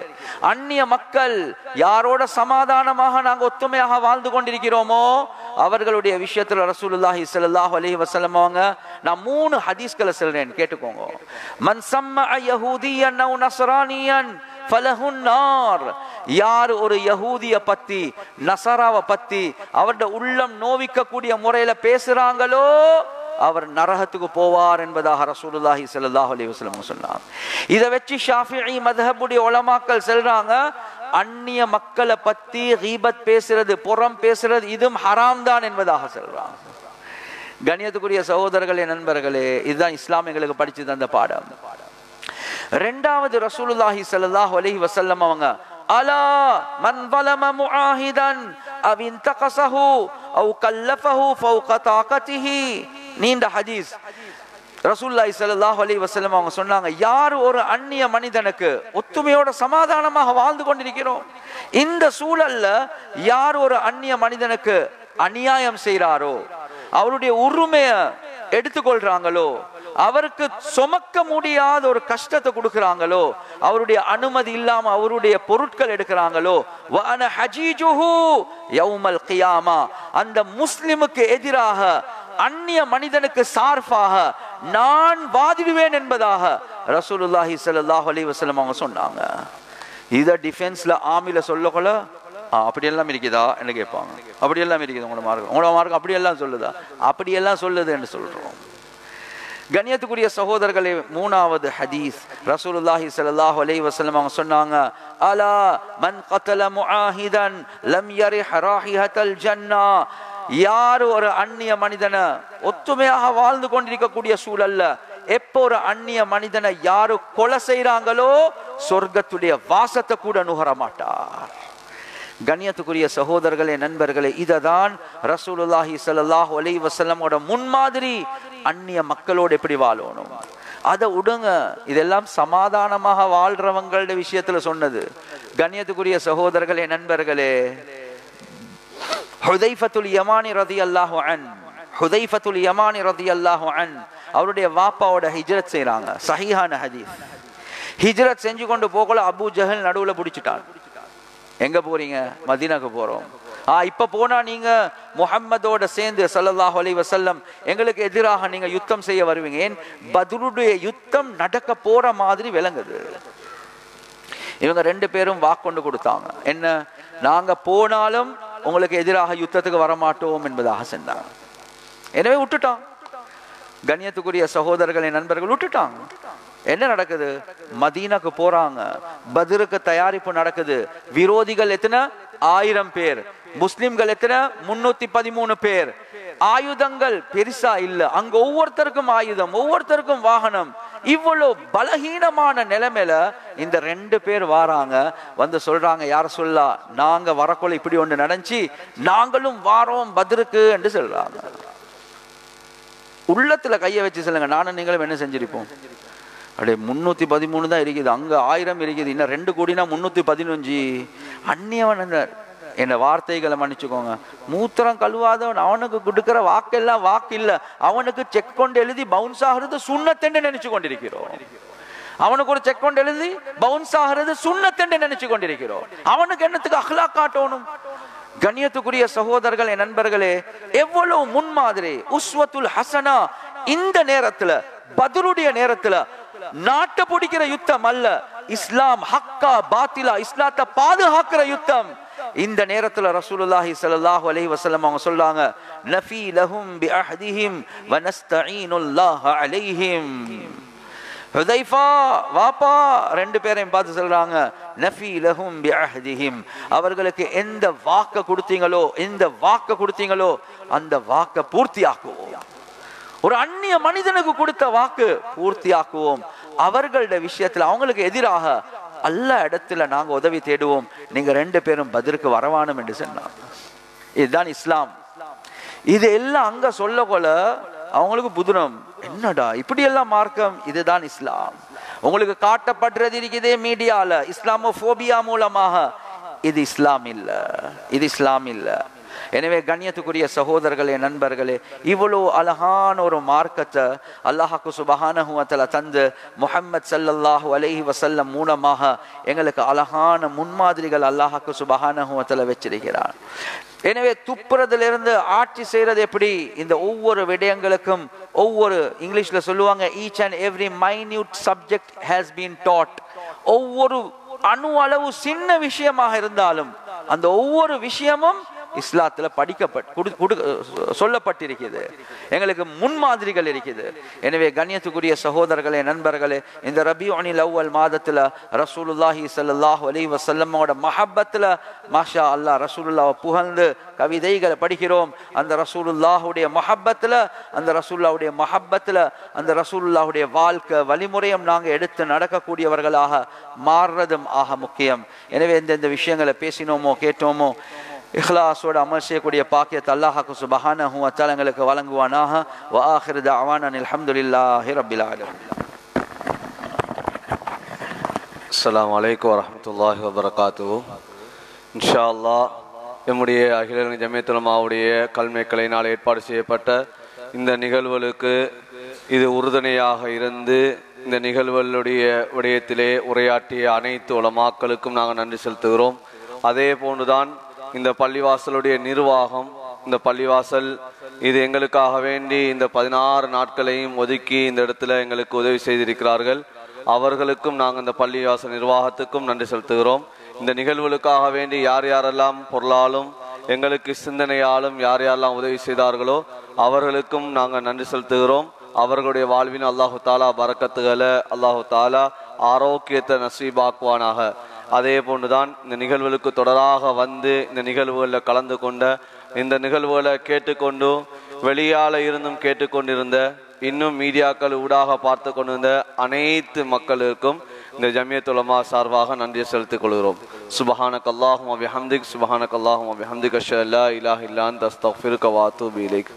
அந்நிய மக்கள் யாரோட சமாதானமாக நாங்க ஒத்துமையாக வாழ்ந்து கொண்டிருக்கிறோமோ அவர்களுடைய விஷயத்துல ரசூலுல்லாஹி ஸல்லல்லாஹு அலைஹி வஸல்லம் அவங்க, நான் 3 ஹதீஸ்களை சொல்றேன், கேட்டுக்கோங்க. மன் சம்மஅ யஹூதியன் அவ் நஸ்ரானியன் ஃபலஹுன் நார். யார் ஒரு யஹூதிய பத்தி, நசராவை பத்தி அவருடைய உள்ளம் நோவிக்கக்கூடிய முறையில பேசுறாங்களோ அவர் நரகத்துக்கு போவார் என்பதாக ரசூலுல்லாஹி ஸல்லல்லாஹு அலைஹி வஸல்லம் சொன்னார். இதை வச்சு ஷாஃபிஈ மذهபுடைய உலமாக்கள் சொல்றாங்க, அந்நிய மக்களை பத்தி கீபத் பேசுறது, புறம் பேசுறது இதுவும் ஹராம் தான் என்பதாக சொல்றாங்க. கண்ணியத்துக்குரிய சகோதரர்களே, நண்பர்களே, இதுதான் இஸ்லாம் எங்களுக்கு படிச்சு தந்த பாடம். இரண்டாவது, ரசூலுல்லாஹி ஸல்லல்லாஹு அலைஹி வஸல்லம் அவங்க, அலா மன் ظلم معاهدا او انتقصه او كلفه فوق طاقته. நீண்ட ஹதீஸ். ரசூலுல்லாஹி ஸல்லல்லாஹு அலைஹி வஸல்லம் அவங்க சொன்னாங்க, யார் ஒரு அந்நிய மனிதனுக்கு ஒத்துமையோட சமாதானமாக வாழ்ந்து கொண்டிருக்கிறோம், இந்த சூழல்ல யார் ஒரு அந்நிய மனிதனுக்கு அநியாயம் செய்றாரோ, அவருடைய உரிமையை எடுத்துக்கொள்றாங்களோ, அவருக்கு சுமக்க முடியாத ஒரு கஷ்டத்தை கொடுக்கிறாங்களோ, அவருடைய அனுமதி இல்லாம அவருடைய பொருட்கள் எடுக்கிறாங்களோ, வஅன ஹஜீஜுஹு யௌமல் கியாமா, அந்த முஸ்லிமுக்கு எதிராக அந்நிய மனிதனுக்கு சார்பாக நான் வாதிடுவேன் என்பதாக ரசூலுல்லாஹி ஸல்லல்லாஹு அலைஹி வஸல்லம் அவங்க சொன்னாங்க. இத டிஃபென்ஸ்ல ஆர்மில சொல்லக்கொள்ள அப்படியெல்லாம் இருக்குதா என்று கேட்பாங்க. அப்படியெல்லாம் இருக்குது உங்களோட மார்க்கம் அப்படியெல்லாம் சொல்லுதா? அப்படியெல்லாம் சொல்லுது என்று சொல்றோம். கண்ணியத்துக்குரிய சகோதரர்களே, 3வது ஹதீஸ், ரசூலுல்லாஹி ஸல்லல்லாஹு அலைஹி வஸல்லம் அவங்க சொன்னாங்க, அலா மன் கதல முஆஹிதன் லம் யரிஹ் ராஹிஹத்தல் ஜன்னா. யார் ஒரு அந்நிய மனிதனை ஒத்துமையாக வாழ்ந்து கொண்டிருக்கக்கூடிய சூழல்ல எப்போ ஒரு அந்நிய மனிதனை யாரு கொலை செய்றாங்களோ சொர்க்கத்துடைய வாசத்தை கூட நுகர மாட்டார். கண்ணியத்துக்குரிய சகோதரர்களே, நண்பர்களே, இததான் ரசூலுல்லாஹி ஸல்லல்லாஹு அலைஹி வஸல்லமோட முன்மாதிரி. அந்நிய மக்களோடு எப்படி வாழணும் அதை விடுங்க, இதெல்லாம் சமாதானமாக வாழ்றவங்களோட விஷயத்துல சொன்னது. கண்ணியத்துக்குரிய சகோதரர்களே, நண்பர்களே, ஹுதைஃபத்துல் யமானி ரலியல்லாஹு அன்ஹு, ஹுதைஃபத்துல் யமானி ரலியல்லாஹு அன்ஹு அவருடைய வாப்பாவோட ஹிஜ்ரத் செய்றாங்க. சஹீஹான ஹதீஸ். ஹிஜ்ரத் செஞ்சு கொண்டு போகல அபூ ஜஹல் நடுவுல பிடிச்சிட்டான். எங்க போறீங்க? மதீனாக்கு போறோம். இப்ப போனா நீங்க முஹம்மதோட சேர்ந்து ஸல்லல்லாஹு அலைஹி வஸல்லம் எங்களுக்கு எதிராக நீங்க யுத்தம் செய்ய வருவீங்க. ஏன்? பத்ருடைய யுத்தம் நடக்க போற மாதிரி விளங்குது. இவங்க 2 பேரும் வாக்கொண்டு கொடுத்தாங்க, என்ன, நாங்க போனாலும் உங்களுக்கு எதிராக யுத்தத்துக்கு வரமாட்டோம் என்பதாக சொன்னாங்க. எனவே விட்டுட்டான். கண்ணியத்துக்குரிய சகோதரர்களின் நண்பர்கள் விட்டுட்டாங்க. என்ன நடக்குது? மதீனாக்கு போறாங்க, பத்ருக்கு தயாரிப்பு நடக்குது. விரோதிகள் எத்தனை? 1000 பேர். முஸ்லிம்கள் எத்தனை? 313 பேர். ஆயுதங்கள் பெருசா இல்ல, அங்க ஒவ்வொருத்தருக்கும் ஆயுதம், ஒவ்வொருத்தருக்கும் வாகனம். இவ்வளவு பலகீனமான நிலைமையில இந்த 2 பேர் வாராங்க, வந்து சொல்றாங்க, யார சொல்லா, நாங்க வரக்குள்ள இப்படி ஒன்று நடந்துச்சு, நாங்களும் வாரோம் பத்ருக்கு என்று சொல்றாங்க. உள்ளத்துல கைய வச்சு சொல்லுங்க, நானும் நீங்களும் என்ன செஞ்சிருப்போம்? அப்படியே 313 தான் இருக்குது, அங்க 1000 இருக்குது, இன்னும் 2 கோடினா 315. அந்நியவன் என்ன வார்த்தைகளை மன்னிச்சுக்கோங்க, மூத்திரம் கழுவாதவன் அவனுக்கு கொடுக்கிற வாக்கெல்லாம் வாக்கு இல்ல, அவனுக்கு செக் கொண்டு எழுதி பவுன்ஸ் ஆகிறது சுன்னத்தென்று நினைச்சு கொண்டிருக்கிறோம். அவனுக்கு ஒரு செக் கொண்டு எழுதி பவுன்ஸ் ஆகிறது சுன்னத்தென்று நினைச்சு கொண்டிருக்கிறோம். அவனுக்கு என்னத்துக்கு அஹ்லாக் காட்டணும்? கண்ணியத்துக்குரிய சகோதரர்களே, நண்பர்களே, எவ்வளவு முன்மாதிரி, உஸ்வத்துல் ஹசனா. இந்த நேரத்துல, பத்ருடைய நேரத்துல, நாட்டை பிடிக்கிற யுத்தம் அல்ல, இஸ்லாம் ஹக்கா பாத்திலா, இஸ்லாத்தை பாதுகாக்கிற யுத்தம். இந்த நேரத்துல ரசூலுல்லாஹி ஸல்லல்லாஹு அலைஹி வஸல்லம் அவங்க சொல்றாங்க, நஃபி லஹும் பிஅஹ்திஹிம் வ நஸ்தஈனுல்லாஹ அலைஹிம். ஹுதைஃபா வாப்பா 2 பேரையும் பார்த்து சொல்றாங்க, நஃபி லஹும் பிஅஹ்திஹிம், அவர்களுக்கு எந்த வாக்க கொடுத்தீங்களோ, எந்த வாக்க கொடுத்தீங்களோ அந்த வாக்க பூர்த்தியாக்குவோம். ஒரு அந்நிய மனிதனுக்கு கொடுத்த வாக்கு பூர்த்தியாக்குவோம். அவர்களோட விஷயத்துல அவங்களுக்கு எதிராக அல்ல இடத்துல நாங்க உதவி தேடுவோம். நீங்க 2 பேரும் பத்ருக்கு வரவானும் என்று சொன்னாங்க. இதுதான் இஸ்லாம். இது எல்லாம் அங்க சொல்ல கொள்ள அவங்களுக்கு புதுனம், என்னடா இப்படி எல்லாம் மார்க்கம், இதுதான் இஸ்லாம். உங்களுக்கு காட்டப்படுறது இருக்குதே மீடியால இஸ்லாமோபோபியா மூலமாக, இது இஸ்லாம் இல்ல, இது இஸ்லாம் இல்ல. எனவே கண்ணியத்துக்குரிய சகோதரர்களே, நண்பர்களே, இவ்வளோ அழகான ஒரு மார்க்கத்தை அல்லாஹ்வுக்கு சுப்ஹானஹு வ தஆலா தந்து முஹம்மது ஸல்லல்லாஹு அலைஹி வஸல்லம் மூலமாக எங்களுக்கு அழகான முன்மாதிரிகள் அல்லாஹ்வுக்கு சுப்ஹானஹு வ தஆலா வச்சிருக்கிறார். எனவே துப்புறதிலிருந்து ஆட்சி செய்யறது எப்படி, இந்த ஒவ்வொரு விடயங்களுக்கும் ஒவ்வொரு, இங்கிலீஷ்ல சொல்லுவாங்க each and every minute subject has been dot. ஒவ்வொரு அணு அளவு சின்ன விஷயமாக இருந்தாலும் அந்த ஒவ்வொரு விஷயமும் இஸ்லாத்துல சொல்லப்பட்டிருக்கிறது, எங்களுக்கு முன்மாதிரிகள் இருக்குது. எனவே கண்ணியத்துக்குரிய சகோதரர்களே, நண்பர்களே, இந்த ரபியுல் அவ்வல் மாதத்துல ரசூலுல்லாஹி ஸல்லல்லாஹு அலைஹி வஸல்லமோட மஹப்பத்துல மாஷா அல்லாஹ் ரசூலுல்லாஹ் புகழ்ந்து கவிதைகளை படிக்கிறோம். அந்த ரசூலுல்லாஹுடைய மஹப்பத்துல, அந்த ரசூலுல்லாஹுடைய மஹப்பத்துல அந்த ரசூலுல்லாஹுடைய வாழ்க்கை வழிமுறையும் நாங்க எடுத்து நடக்கக்கூடியவர்களாக மாறுறதும் ஆக முக்கியம். எனவே இந்த விஷயங்களை பேசினோமோ கேட்டோமோ இஹ்லாஸோட அமல் செய்யக்கூடிய பாக்கியத்தை அல்லாஹ்வுக்கு சுப்ஹானஹு வ தஆலா எங்களுக்கு வழங்குவானாக. வ ஆகிரு தஅவானா அல்ஹம்துலில்லாஹி ரப்பில் ஆலமீன். அஸ்ஸலாமு அலைக்கும் வரஹ்மத்துல்லாஹி வபரகாத்துஹு. இன்ஷா அல்லாஹ் நம்முடைய அகில இலங்கை ஜமியத்துல் உலமாவுடைய கல்மைக்கலையினால் ஏற்பாடு செய்யப்பட்ட இந்த நிகழ்வுகளுக்கு இது உறுதுணையாக இருந்து இந்த நிகழ்வுகளுடைய விடயத்திலே உரையாற்றிய அனைத்து உலமாக்களுக்கும் நாங்கள் நன்றி செலுத்துகிறோம். அதே போன்றுதான் இந்த பள்ளிவாசலுடைய நிர்வாகம், இந்த பள்ளிவாசல் இது எங்களுக்காக வேண்டி இந்த 16 நாட்களையும் ஒதுக்கி இந்த இடத்துல எங்களுக்கு உதவி செய்திருக்கிறார்கள். அவர்களுக்கும் நாங்கள் இந்த பள்ளிவாசல் நிர்வாகத்துக்கும் நன்றி செலுத்துகிறோம். இந்த நிகழ்வுகளுக்காக வேண்டி யார் யாரெல்லாம் பொருளாலும் எங்களுக்கு சிந்தனையாலும் யார் யாரெல்லாம் உதவி செய்தார்களோ அவர்களுக்கும் நாங்கள் நன்றி செலுத்துகிறோம். அவர்களுடைய வாழ்வின் அல்லாஹு தாலா பரக்கத்துகளை அல்லாஹு தாலா ஆரோக்கியத்தை நசீபாக்குவானாக. அதே போன்றுதான் இந்த நிகழ்வுகளுக்கு தொடராக வந்து இந்த நிகழ்வுகளில் கலந்து கொண்ட, இந்த நிகழ்வுகளை கேட்டுக்கொண்டு வெளியால இருந்தும் கேட்டுக்கொண்டிருந்த, இன்னும் மீடியாக்கள் ஊடாக பார்த்து கொண்டிருந்த அனைத்து மக்களுக்கும் இந்த ஜமியத்துல் உலமா சார்பாக நன்றி செலுத்திக் கொள்கிறோம். சுப்ஹானக்கல்லாஹும்ம வபிஹம்திக், சுப்ஹானக்கல்லாஹும்ம வபிஹம்திக், அஷ்ஹது அல்லா இலாஹா இல்லா அன்த அஸ்தக்ஃபிருக வ அத்தூபு இலைக்.